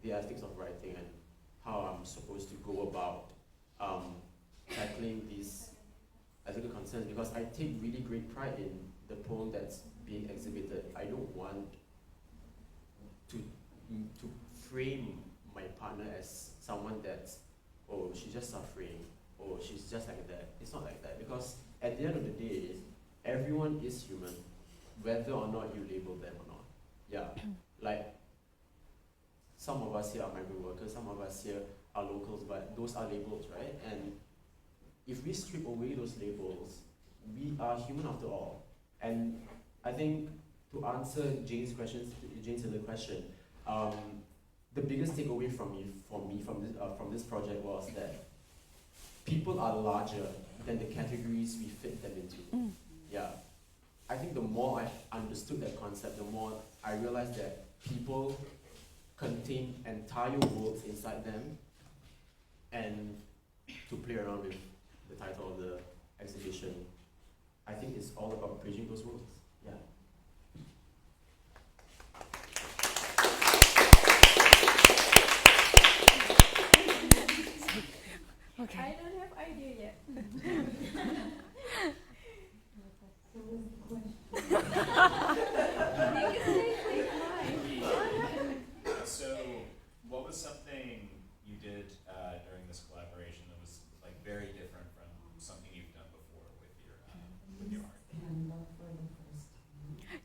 the ethics of writing and how I'm supposed to go about tackling these ethical concerns, because I take really great pride in the poem that's being exhibited. I don't want to frame my partner as someone that's, oh, she's just suffering, or she's just like that. It's not like that, because at the end of the day, everyone is human, whether or not you label them or not. Yeah, like some of us here are migrant workers, some of us here are locals, but those are labels, right? And if we strip away those labels, we are human after all. And I think to answer Jane's other question, the biggest takeaway from this project was that people are larger than the categories we fit them into. Yeah. I think the more I understood that concept, the more I realized that people contain entire worlds inside them, and to play around with the title of the exhibition, I think it's all about bridging those worlds. Yeah. Okay. I don't have idea yet. So, what was something you did during this collaboration that was like very different from something you've done before with your art?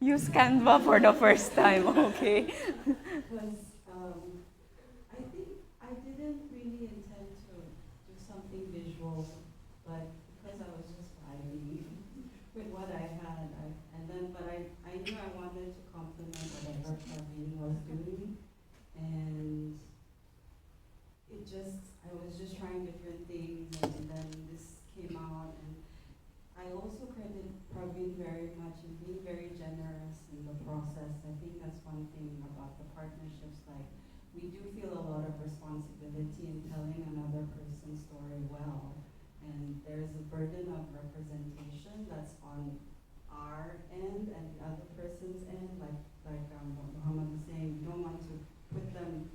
Use Canva for the first time, okay. Because I think I didn't really intend to do something visual, but because I was just vibing with what I had, but I knew I wanted to complement whatever Praveen was doing, and I was just trying different things, and then this came out, and I also credit Praveen very much in being very generous in the process. I think that's one thing about the partnerships, like we do feel a lot of responsibility in telling another person's story well, and there's a burden of representation that's on our end and the other person's end, like what Muhammad was saying. You don't want to put them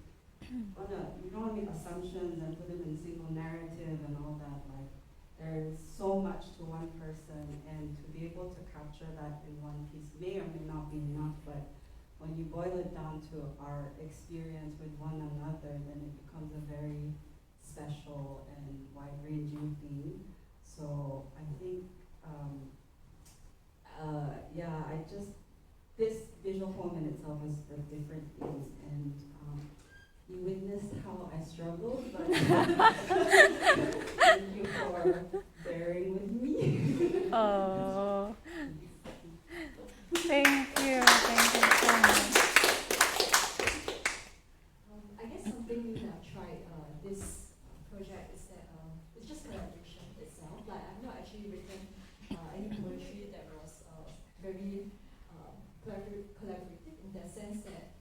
you don't want to make assumptions and put them in single narrative and all that. Like, there's so much to one person, and to be able to capture that in one piece may or may not be enough, but when you boil it down to our experience with one another, then it becomes a very special and wide-ranging thing. So I think, this visual poem in itself is a different thing, and you witnessed how I struggled, but thank you for bearing with me. Oh, thank you so much. I guess something new that I've tried this project is that it's just collaboration itself. Like, I've not actually written any poetry that was very collaborative in that sense that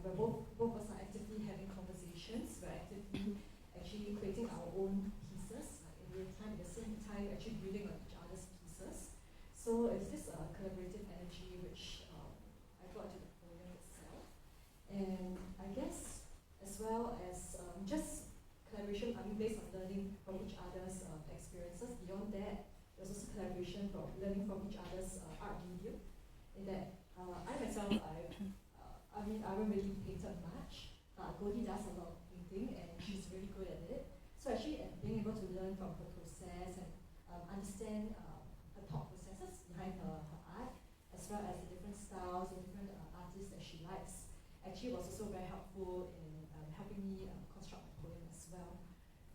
we're both of us are actively having conversations. We're actively actually creating our own pieces, like in real time, at the same time actually building on each other's pieces. So it's this collaborative energy And I guess as well as just collaboration, I mean based on learning from each other's experiences. Beyond that, there's also collaboration from learning from each other's art medium. In that I myself, I mean I haven't really painted much. Goldie does a lot of painting and she's really good at it. So actually being able to learn from her process and understand her thought processes behind her art, as well as the different styles and different artists that she likes, actually was also very helpful in helping me construct my poem as well.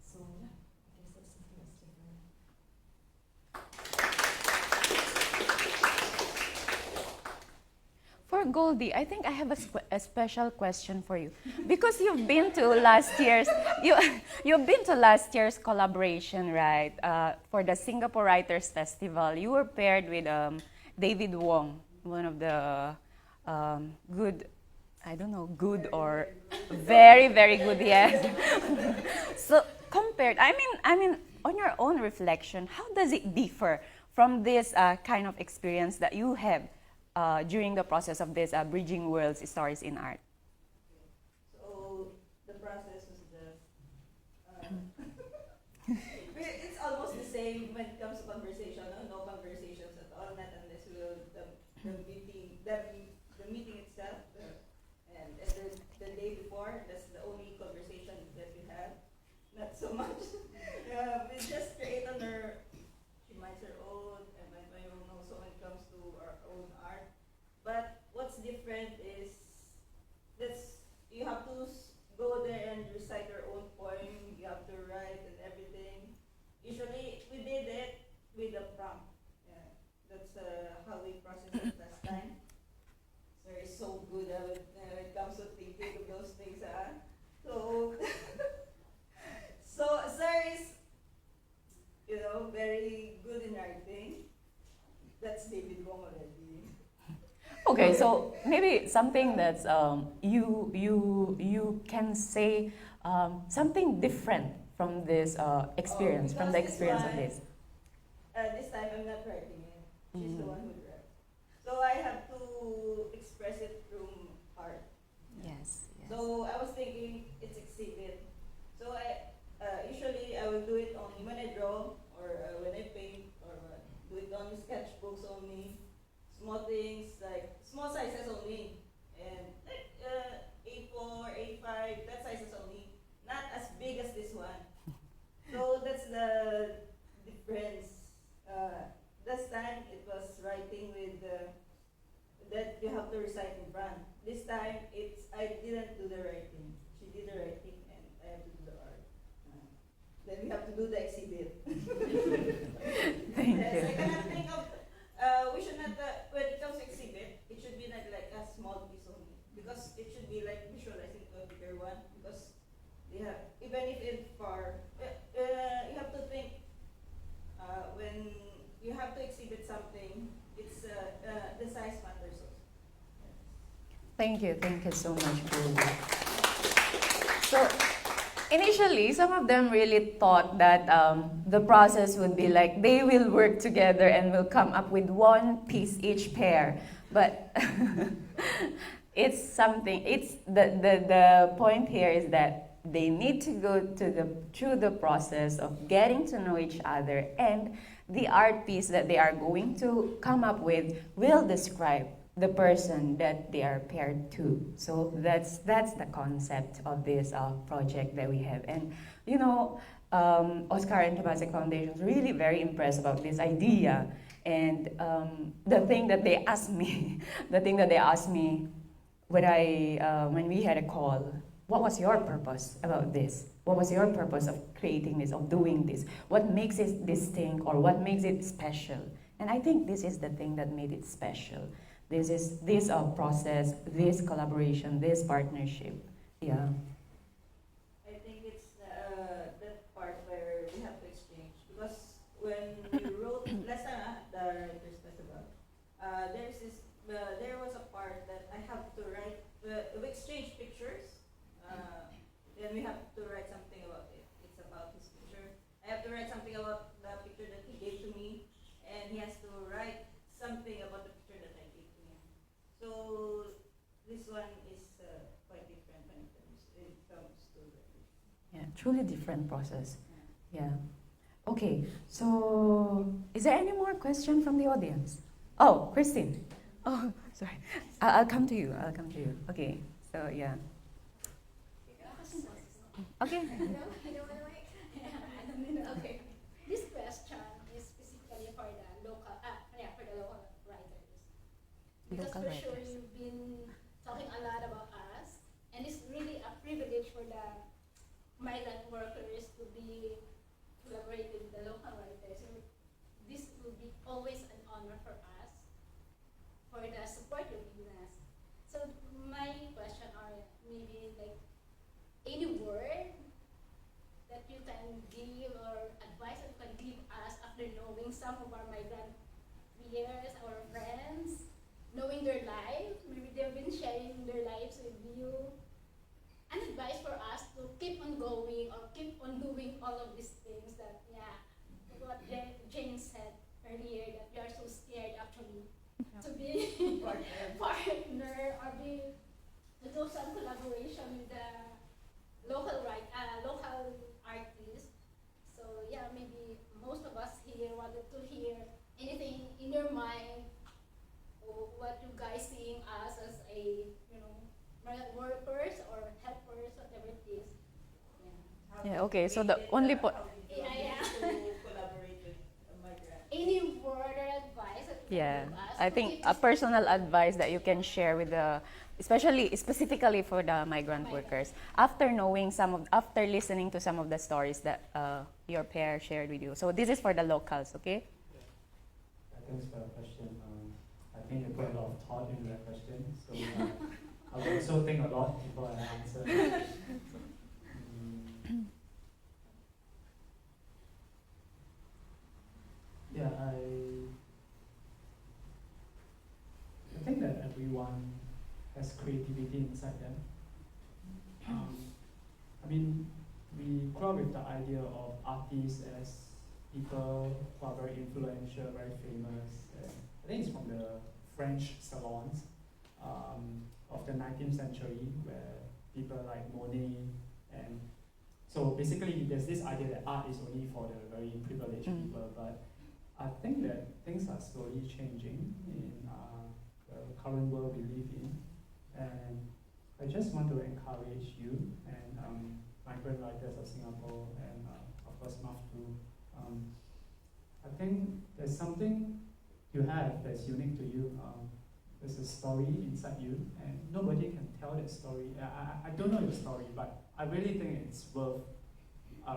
So yeah, I guess that's something that's different. For Goldie, I think I have a special question for you because you've been to last year's you've been to last year's collaboration, right? For the Singapore Writers Festival, you were paired with David Wong, one of the good, I don't know, good or very very good, yes. So compared, I mean, on your own reflection, how does it differ from this kind of experience that you have during the process of this Bridging Worlds Stories in Art? So the process was just it's almost the same when it comes to conversation. No conversations at all, not unless we will the meeting itself, and the day before. That's the only conversation that we have. Not so much. We just create on her. She minds her own, and my own also when it comes to our own art. But what's different is you have to go there and recite your own poem. You have to write and everything. Usually we did it with a prompt. Yeah, that's how we processed it last time. Sir is so good when it comes to thinking of those things. So so Sir is very good in writing. That's David Wong already. Okay, so maybe something that's you can say something different from this experience, from the experience of this. This time I'm not writing it. She's the one who writes. So I have to express it through art. Yes. So I was thinking it's exhibit. So usually I will do it only when I draw or when I paint or do it on sketchbooks only. Small things like small sizes only, and like A4, A5, that sizes only, not as big as this one. So that's the difference. This time it was writing with that you have to recite in front. This time I didn't do the writing. She did the writing, and I have to do the art. Then we have to do the exhibit. Thank Yes, you. I cannot think of. We should not, when it comes to exhibit, it should be not like a small piece only. Because it should be like visualizing a bigger one. Because even if it's far, you have to think, when you have to exhibit something, it's the size matters also. Thank you so much, Goldie. So initially, some of them really thought that the process would be like they will work together and will come up with one piece each pair. But it's something. It's the point here is that they need to go through the process of getting to know each other, and the art piece that they are going to come up with will describe the person that they are paired to. So that's the concept of this project that we have. And OSCAR and Temasek Foundation is really very impressed about this idea. And the thing that they asked me when we had a call, what was your purpose about this? What was your purpose of creating this, of doing this? What makes it distinct or what makes it special? And I think this is the thing that made it special. This process, this collaboration, this partnership. Yeah. I think it's that part where we have to exchange. Because when we wrote last time at the Writers Festival, there was a part that I have to write. We exchange pictures. Then we have to write something about it. It's about his picture. I have to write something about the picture that he gave to me, and he has to write something about the picture that I gave to him. So this one is quite Yeah, truly different process. Yeah. Okay, so is there any more question from the audience? Oh, Christine. Oh, sorry. I'll come to you. I'll come to you. Okay, so yeah. Okay. Okay. This question is specifically for the local, for the local writers. Because Local for sure writers. you've been talking a lot about us, and it's really a privilege for the migrant workers to be collaborate with the local writers. And this will be always an honor for us for the support you've given us. So my question are maybe like any word that you can give or advice that you can give us after knowing some of our migrant peers, our friends, knowing their lives, maybe they've been sharing their lives with you. An advice for us to keep on going or keep on doing all of these things that, what Jane said earlier, that we are so scared actually to be partner or to do some collaboration with the local artists. So yeah, maybe most of us here wanted to hear anything in your mind or what you guys seeing us as a workers or helpers, whatever it is. Yeah, okay, so the only point. Collaborate with a migrant. Any word or advice that you Yeah, can give us I to think keep a this- personal advice that you can share with the, specifically for the migrant workers, after after listening to some of the stories that your pair shared with you. So this is for the locals, okay? Thanks for the question. I think you put a lot of thought into that question, so I will also think a lot before I answer. Yeah, I think that everyone has creativity inside them. I mean, we grew up with the idea of artists as people who are very influential, very famous. I think it's from the French salons of the 19th century, where people like Monet, and so basically there's this idea that art is only for the very privileged people, but I think that things are slowly changing in the current world we live in, and I just want to encourage you and Migrant Writers of Singapore and of course Maftu. I think there's something you have that's unique to you. There's a story inside you, and nobody can tell that story. I don't know your story, but I really think it's worth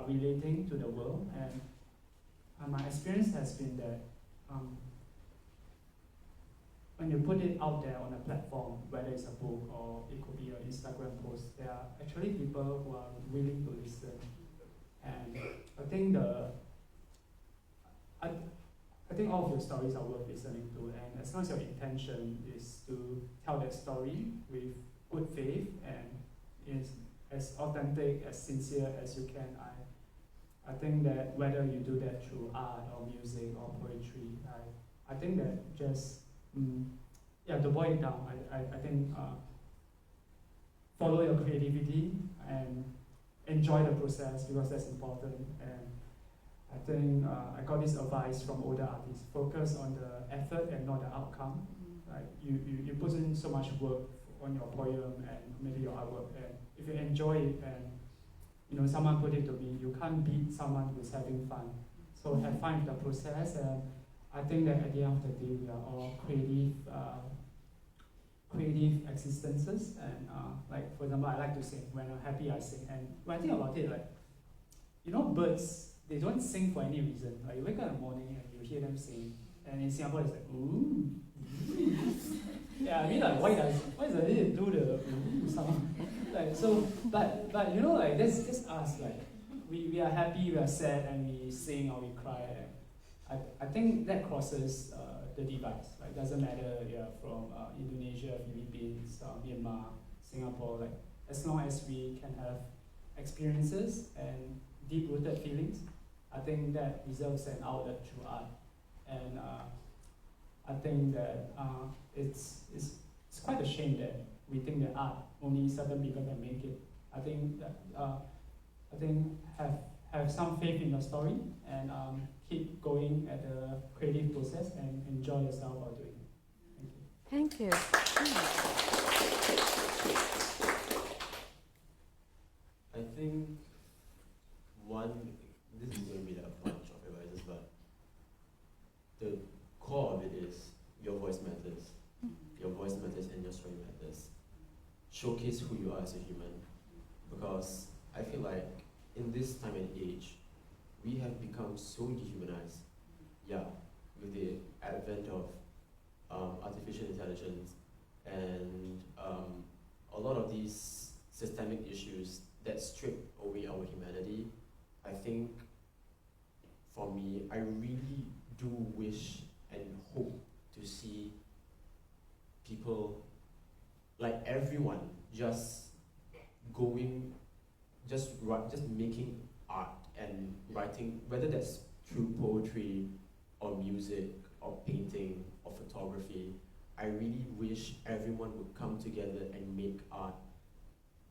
relating to the world. And my experience has been that when you put it out there on a platform, whether it's a book or it could be an Instagram post, there are actually people who are willing to listen. And I think I think all of your stories are worth listening to, and as long as your intention is to tell that story with good faith and is as authentic, as sincere as you can, I think that whether you do that through art or music or poetry, I think that just to boil it down, I think follow your creativity and enjoy the process, because that's important. And I think I got this advice from older artists: focus on the effort and not the outcome. Like you put in so much work on your poem and maybe your artwork, and if you enjoy it and someone put it to me, you can't beat someone who's having fun. So have fun with the process, and I think that at the end of the day, we are all creative existences. And like for example, I like to sing. When I'm happy, I sing. And when I think about it, like birds, they don't sing for any reason. Like you wake up in the morning and you hear them sing, and in Singapore it's like ooh. Yeah, I mean like why does it do the ooh sound? Like so, but like that's just us. Like we are happy, we are sad, and we sing or we cry. I think that crosses the divides. Like doesn't matter you're from Indonesia, Philippines, Myanmar, Singapore. Like as long as we can have experiences and deep-rooted feelings, I think that deserves an outlet through art. And I think that it's quite a shame that we think that art only certain people can make it. I think that I think have some faith in your story and keep going at the creative process and enjoy yourself while doing it. Thank you. Thank you. I think this is going to be like a bunch of advices, but the core of it is your voice matters. Your voice matters and your story matters. Showcase who you are as a human, because I feel like in this time and age, we have become so dehumanized. Yeah, with the advent of artificial intelligence and a lot of these systemic issues that strip away our humanity. I think for me, I really do wish and hope to see people, like everyone, just making art and writing, whether that's through poetry or music or painting or photography. I really wish everyone would come together and make art,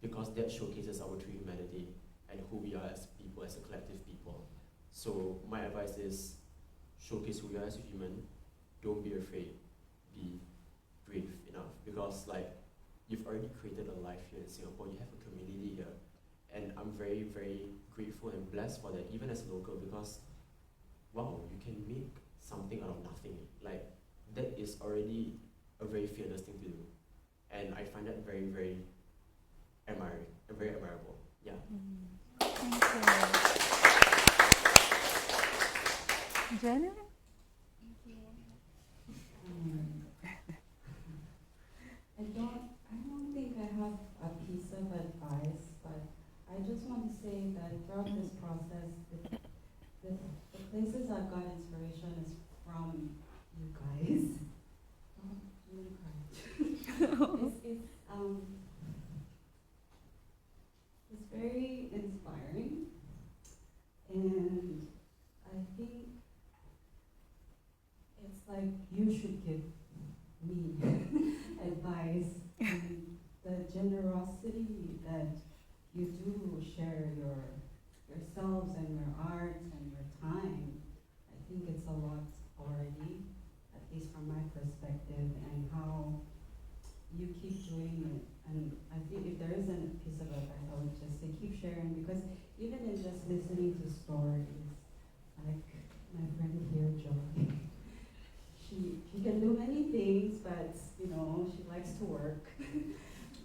because that showcases our true humanity and who we are as people, as a collective people. So my advice is showcase who you are as a human. Don't be afraid. Be brave enough, because like you've already created a life here in Singapore. You have a community here, and I'm very, very grateful and blessed for that, even as a local, because wow, you can make something out of nothing. Like that is already a very fearless thing to do, and I find that very, very very admirable. Yeah. Thank you. Jenny? I don't think I have a piece of advice, but I just want to say that throughout this process, the places I've got inspiration is from you guys. It's very inspiring, and I think it's like you should give me advice, and the generosity that you do share yourselves and your art and your time. I think it's a lot already, at least from my perspective, and how you keep doing it. And I think if there isn't a piece of advice, I would just say keep sharing, because even in just listening to stories, like my friend here, Joy, she can do many things, but she likes to work.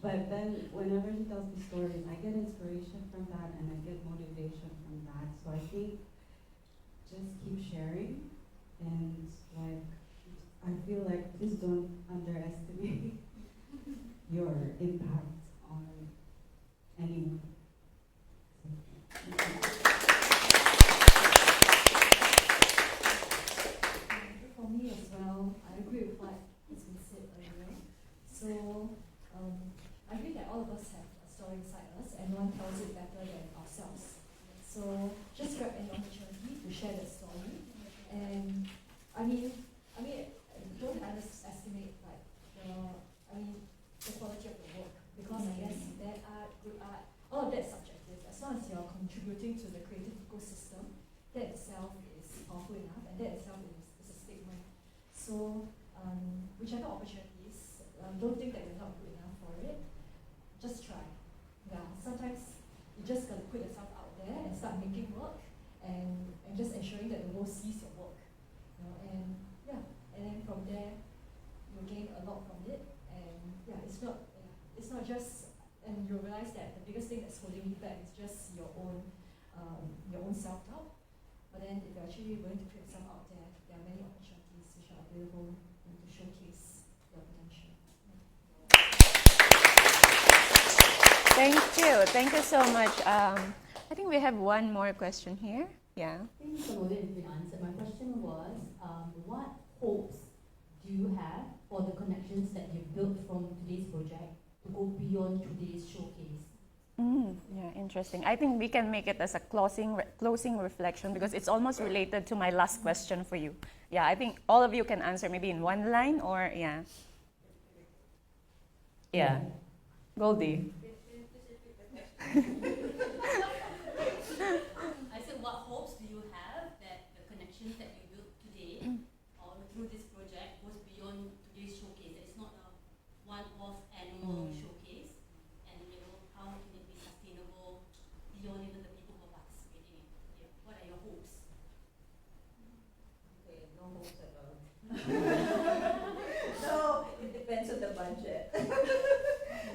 But then whenever she tells me stories, I get inspiration from that and I get motivation from that. So I think just keep sharing, and like I feel like please don't underestimate your impact on anyone. For me as well, I agree with what has been said earlier. So, I agree that all of us have a story inside us, and no one tells it better than ourselves. So, just grab an opportunity to share that story. And don't underestimate the quality of the work, because I guess bad art, good art, all of that is subjective. As long as you're contributing to the creative ecosystem, that itself is powerful enough, and that itself is a statement. So, whichever opportunities, don't think that you're not good enough for it. Just try. Yeah, sometimes you just gotta put yourself out there and start making work, and just ensuring that the world sees your work. And then from there, you'll gain a lot from it. And it's not just, and you realize that the biggest thing that's holding you back is just your own self-doubt. But then if you're actually willing to put yourself out there, there are many opportunities which are available to showcase your potential. Thank you so much. I think we have one more question here. Yeah. I think some of it has been answered. My question was, what hopes do you have for the connections that you've built from today's project to go beyond today's showcase? Yeah, interesting. I think we can make it as a closing reflection, because it's almost related to my last question for you. Yeah, I think all of you can answer maybe in one line, or yeah. Yeah. Goldie. budget.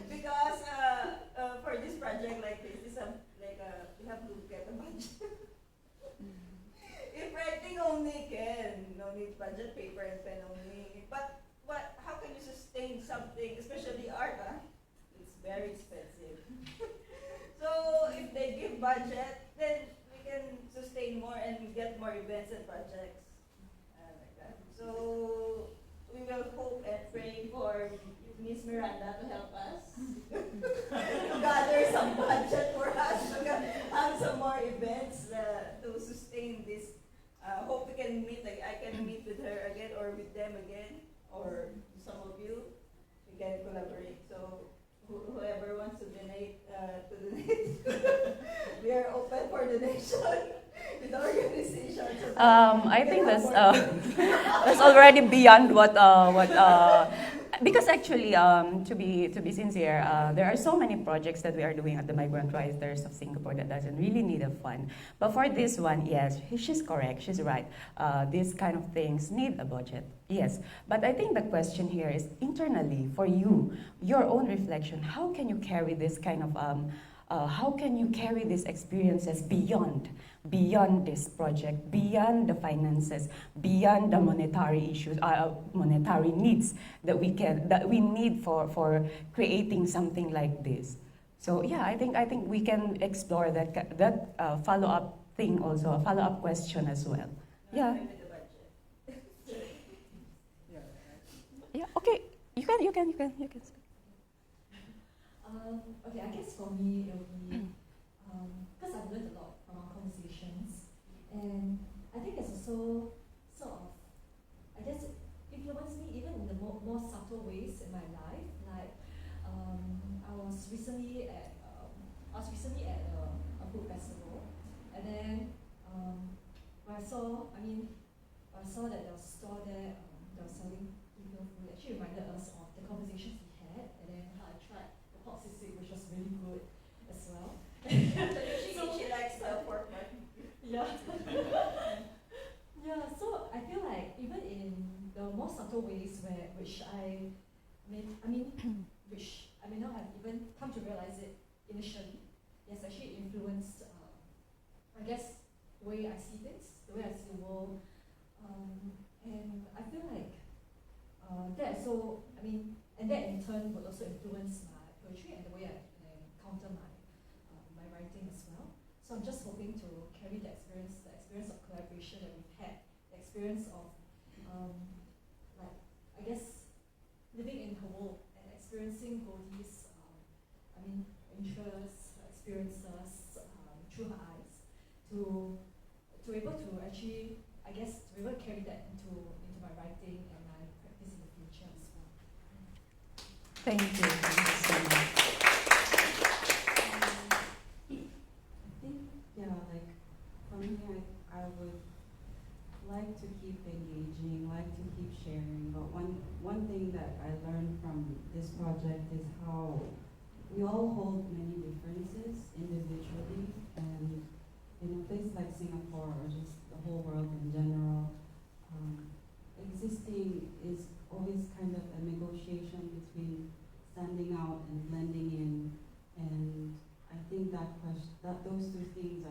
Because for this project like this, you have to get a budget. If writing only can, no need budget, paper and pen only. But how can you sustain something, especially art? It's very expensive. So if they give budget, then we can sustain more and get more events and projects like that. So we will hope and pray for Miss Miranda to help us gather some budget for us to have some more events to sustain this. Hope we can meet. I can meet with her again or with them again, or some of you. We can collaborate. So whoever wants to donate, we are open for donation with the organization. I think that's that's already beyond what because actually to be sincere, there are so many projects that we are doing at the Migrant Writers of Singapore that doesn't really need a fund. But for this one, yes, she's correct. She's right. These kind of things need a budget. Yes, but I think the question here is internally for you, your own reflection. How can you carry this kind of how can you carry these experiences beyond this project, beyond the finances, beyond the monetary issues, monetary needs that we need for creating something like this? So yeah, I think we can explore that follow up thing also, a follow up question as well. Yeah. Yeah. Okay. You can speak. Okay, I guess for me it'll be because I've learned a lot from our conversations, and I think it's also sort of, I guess, it influenced me even in the more subtle ways in my life. Like I was recently at a book festival, and then when I saw that there was a store there that was selling Filipino food. It actually reminded us of the conversations we had, and then how I tried the hot sisig, which was really good as well. She likes the pork bun. Yeah. Yeah, so I feel like even in the more subtle ways which I may not have even come to realize it initially, yes, actually influenced I guess the way I see things, the way I see the world. And I feel like and that in turn would also influence my poetry and the way I encounter my writing as well. So I'm just hoping to carry the experience of collaboration that we've had, the experience of I guess living in her world and experiencing Goldie's interests, experiences through her eyes, to able to actually, I guess, to be able to carry that into my writing and my practice in the future as well. Thank you. Thank you so much. I think, like for me, I would like to keep engaging, like to keep sharing. But one thing that I learned from this project is how we all hold many differences individually, and in a place like Singapore or just the whole world in general, existing is always kind of a negotiation between standing out and blending in, and I think that those two things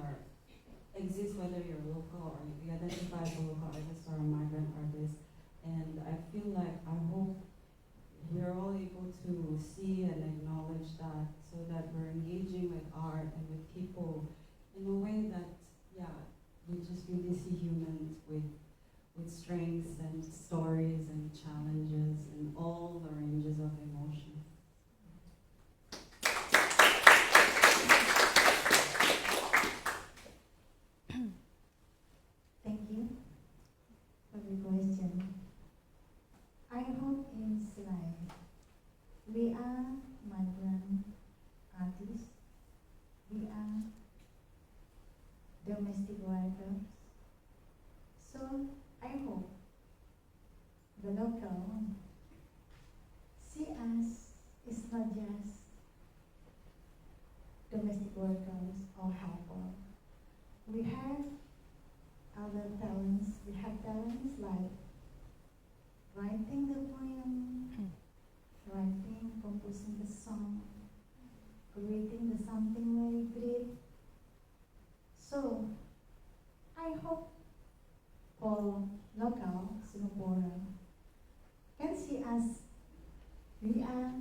exist whether you're local or you identify as a local artist or a migrant artist, and I feel like I hope we're all able to see and acknowledge that, so that we're engaging with art and with people in a way that, we just really see humans with strengths and stories and challenges and all the ranges of emotion. Thank you for the question. I hope it's like we are migrant artists, we are domestic workers. So I hope the local see us is not just domestic workers or helper. We have other talents. We have talents like writing the poem, writing composing the song, creating the something very great. So I hope for local Singaporean can see us, we are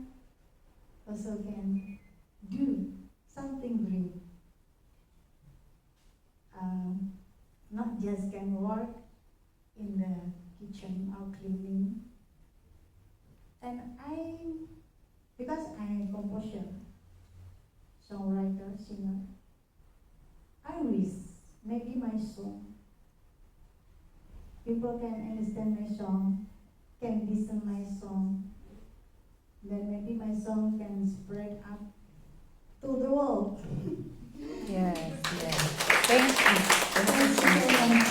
also can do something great. Not just can work in the kitchen or cleaning. And because I am composer, songwriter, singer, I wish maybe my song, people can understand my song, can listen my song, then maybe my song can spread up to the world. Yes, yes. Thank you. Thank you so much.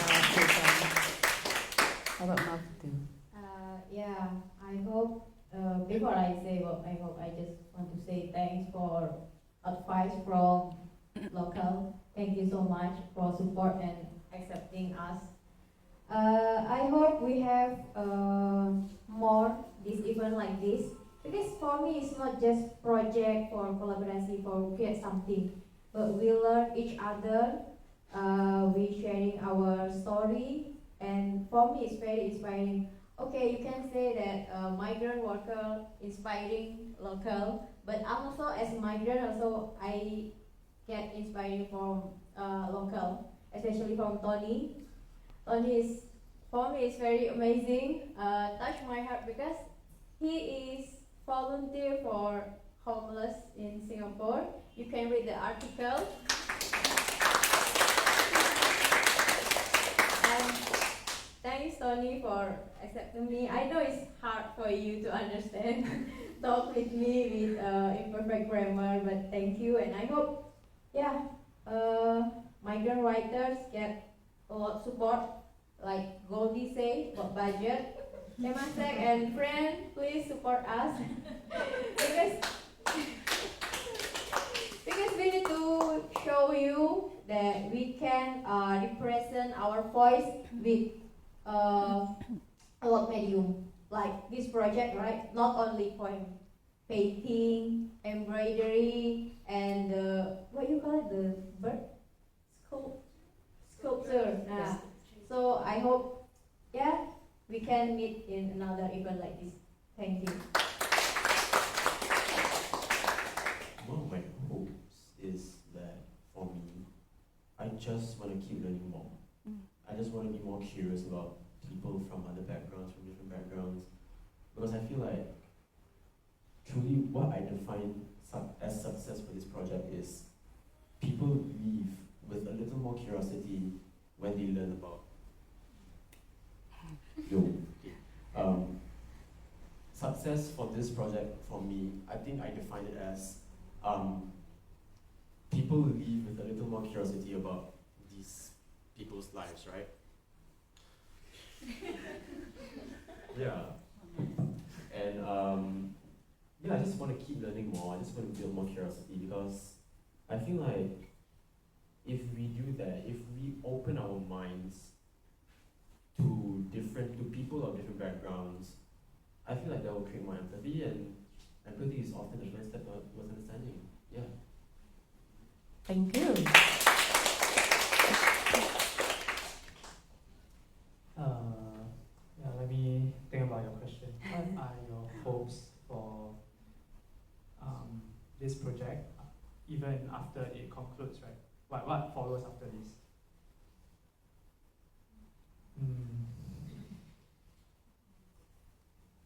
How about Maftu? Yeah, I hope, before I say what I hope, I just want to say thanks for advice from local. Thank you so much for support and accepting us. I hope we have more this event like this, because for me it's not just project for collaboration for create something, but we learn each other. We sharing our story, and for me it's very inspiring. Okay, you can say that migrant worker inspiring local, but I'm also as a migrant also I get inspiring from local, especially from Tony. Tony is, for me, is very amazing. Touch my heart because he is volunteer for homeless in Singapore. You can read the article. And thanks Tony for accepting me. I know it's hard for you to understand, talk with me with imperfect grammar, but thank you, and I hope, yeah, migrant writers get a lot of support, like Goldie say, about budget. Temasek and friend, please support us because we need to show you that we can represent our voice with a lot medium, like this project, right? Not only poem, painting, embroidery, and what you call it, the bird sculpture. So I hope, yeah, we can meet in another event like this. Thank you. One of my hopes is that for me, I just want to keep learning more. I just want to be more curious about people from other backgrounds, from different backgrounds, because I feel like truly what I define as success for this project is people leave with a little more curiosity when they learn about success for this project, for me, I think I define it as people leave with a little more curiosity about these people's lives, right? Yeah. And yeah, I just want to keep learning more. I just want to build more curiosity, because I feel like if we do that, if we open our minds to people of different backgrounds, I feel like that will create more empathy, and empathy is often the first step towards understanding. Yeah. Thank you. Yeah, let me think about your question. What are your hopes for this project, even after it concludes, right? What follows after this?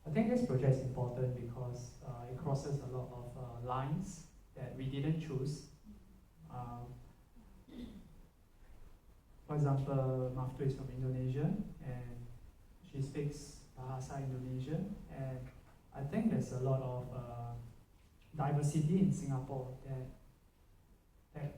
I think this project is important because it crosses a lot of lines that we didn't choose. For example, Maftu is from Indonesia and she speaks Bahasa Indonesia, and I think there's a lot of diversity in Singapore that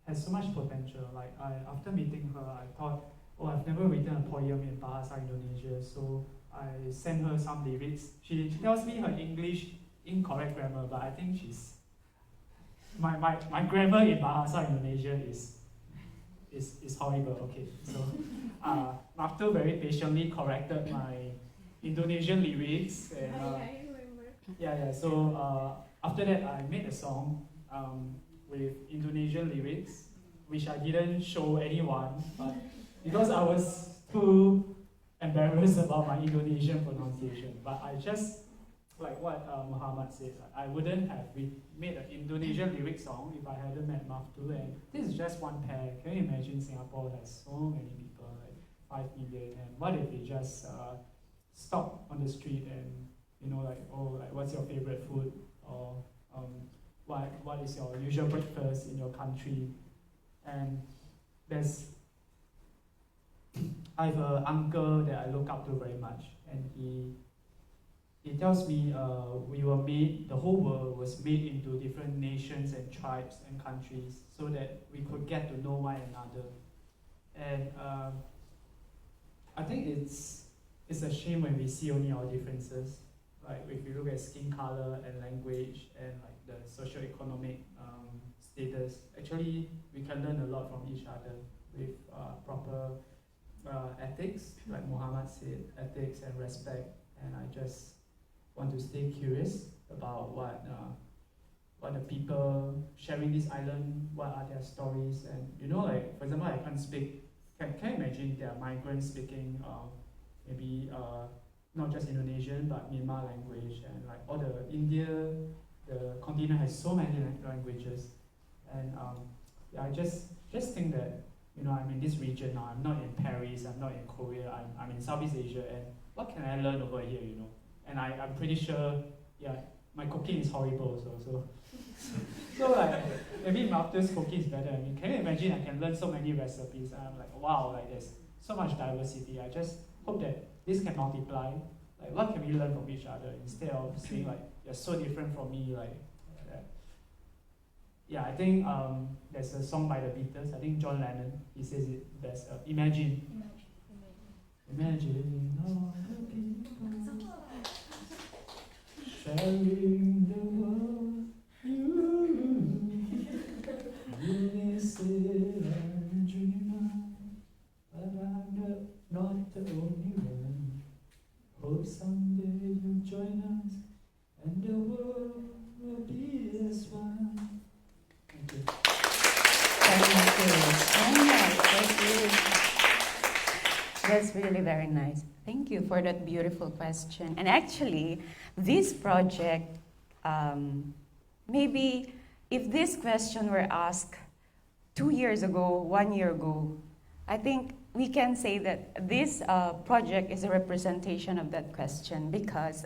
has so much potential. Like after meeting her, I thought, oh, I've never written a poem in Bahasa Indonesia, so I sent her some lyrics. She tells me her English incorrect grammar, but I think she's my grammar in Bahasa Indonesia is horrible. Okay, so Maftu very patiently corrected my Indonesian lyrics, and Yeah. So after that, I made a song with Indonesian lyrics, which I didn't show anyone, but because I was too embarrassed about my Indonesian pronunciation. But I just, like what Muhammad said, I wouldn't have made an Indonesian lyric song if I hadn't met Maftu. And this is just one pair. Can you imagine Singapore has so many people, like 5 million, and what if they just stop on the street and, like, oh, like, what's your favorite food? Or what is your usual breakfast in your country? And I have an uncle that I look up to very much, and he tells me the whole world was made into different nations and tribes and countries so that we could get to know one another. And I think it's a shame when we see only our differences. Like if you look at skin color and language and like the socio-economic status, actually we can learn a lot from each other with proper ethics, like Muhammad said, ethics and respect. And I just want to stay curious about what the people sharing this island, what are their stories. And like, for example, I can't speak, can you imagine there are migrants speaking maybe not just Indonesian but Myanmar language, and like all the India, the continent has so many languages. And I just think that I'm in this region now. I'm not in Paris, I'm not in Korea, I'm in Southeast Asia, and what can I learn over here, And I'm pretty sure, my cooking is horrible also. So like, maybe Maftu's cooking is better. I mean, can you imagine I can learn so many recipes? I'm like, wow, like there's so much diversity. I just hope that this can multiply. Like, what can we learn from each other instead of saying like, you're so different from me, like that. Yeah, I think there's a song by the Beatles. I think John Lennon, he says it best. Imagine. Imagine all the people sharing the world. You may say I'm dreaming, but I'm not the only one. Hope someday you'll join us, and the world will be as one. Thank you. That's really very nice. Thank you for that beautiful question. And actually, this project, maybe if this question were asked 2 years ago, 1 year ago, I think we can say that this project is a representation of that question, because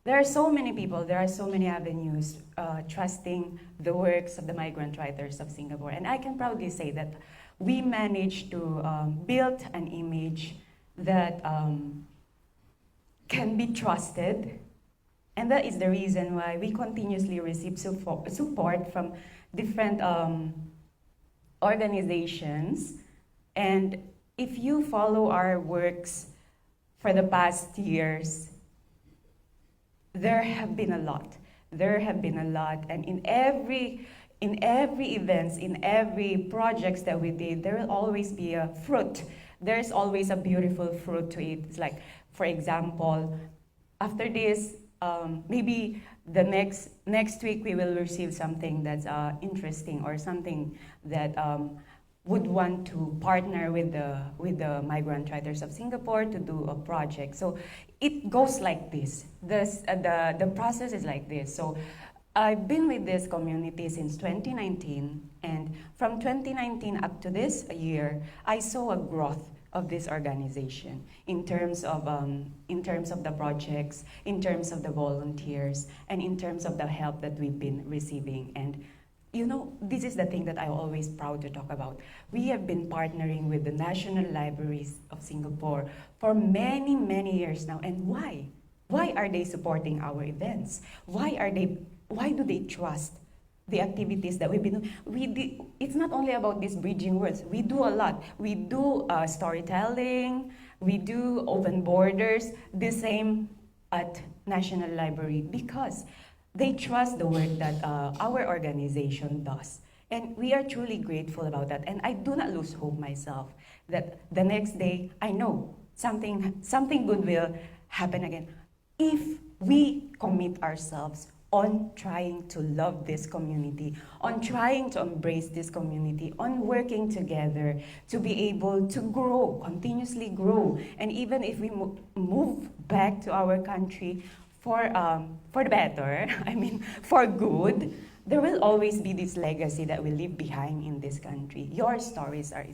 there are so many people, there are so many avenues trusting the works of the Migrant Writers of Singapore. And I can proudly say that we managed to build an image that can be trusted. And that is the reason why we continuously receive support from different organizations. And if you follow our works for the past years, there have been a lot. And in every events, in every projects that we did, there will always be a fruit. There's always a beautiful fruit to it. It's like, for example, after this, maybe the next week we will receive something that's interesting, or something that would want to partner with the Migrant Writers of Singapore to do a project. So it goes like this. The process is like this. So I've been with this community since 2019, and from 2019 up to this year, I saw a growth of this organization in terms of the projects, in terms of the volunteers, and in terms of the help that we've been receiving. And this is the thing that I'm always proud to talk about. We have been partnering with the National Libraries of Singapore for many, many years now. And why? Why are they supporting our events? Why do they trust the activities that we've been doing? It's not only about these bridging words. We do a lot. We do storytelling. We do open borders. The same at National Library, because they trust the work that our organization does. And we are truly grateful about that. And I do not lose hope myself that the next day, I know something good will happen again. If we commit ourselves on trying to love this community, on trying to embrace this community, on working together to be able to grow, continuously grow. And even if we move back to our country for the better, I mean, for good, there will always be this legacy that we leave behind in this country. Your stories are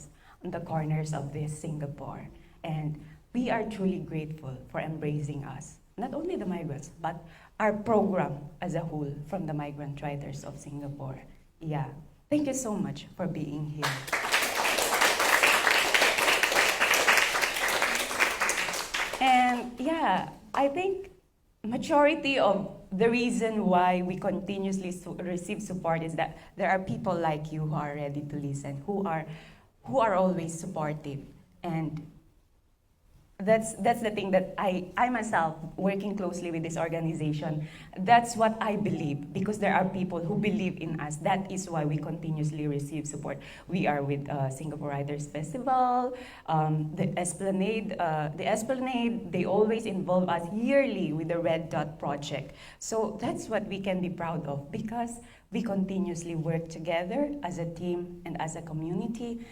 on the corners of this Singapore. And we are truly grateful for embracing us. Not only the migrants, but our program as a whole from the Migrant Writers of Singapore. Yeah. Thank you so much for being here. And yeah, I think majority of the reason why we continuously receive support is that there are people like you who are ready to listen, who are always supportive. And that's the thing that I myself, working closely with this organization, that's what I believe, because there are people who believe in us. That is why we continuously receive support. We are with Singapore Writers Festival, the Esplanade, they always involve us yearly with the Red Dot Project. So that's what we can be proud of, because we continuously work together as a team and as a community,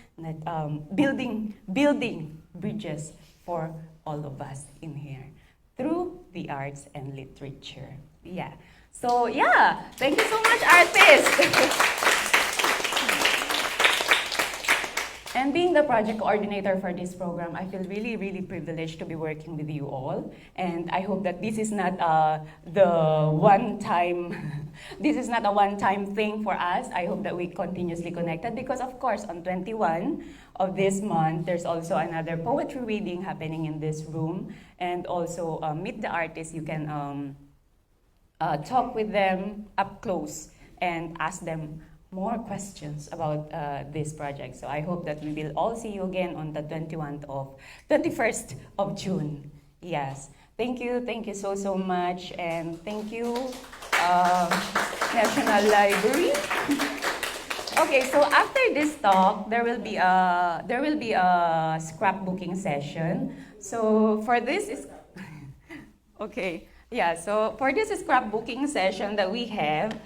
building bridges for all of us in here through the arts and literature. Yeah. So yeah, thank you so much, artists. And being the project coordinator for this program, I feel really, really privileged to be working with you all. And I hope that this is not the one-time, this is not a one-time thing for us. I hope that we continuously connected, because of course on 21 of this month, there's also another poetry reading happening in this room. And also meet the artists. You can talk with them up close and ask them more questions about this project. So I hope that we will all see you again on the 21st of June. Yes. Thank you so much, and thank you, National Library. Okay, so after this talk, there will be a scrapbooking session. So for this is okay, yeah. So for this scrapbooking session that we have,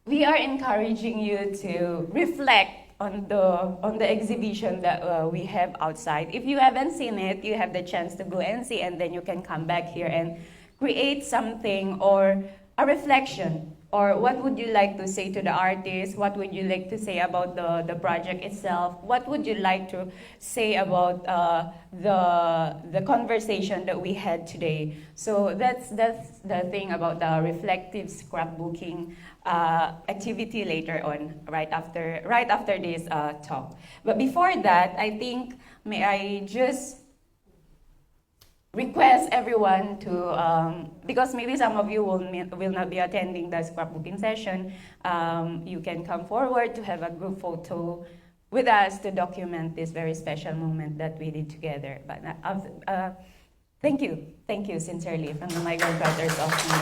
we are encouraging you to reflect on the exhibition that we have outside. If you haven't seen it, you have the chance to go and see, and then you can come back here and create something or a reflection. Or what would you like to say to the artist? What would you like to say about the project itself? What would you like to say about the conversation that we had today? So that's the thing about the reflective scrapbooking activity later on, right after this talk. But before that, I think, may I just request everyone to, because maybe some of you will not be attending the scrapbooking session, you can come forward to have a group photo with us to document this very special moment that we did together. But thank you sincerely from the Migrant Writers of Singapore.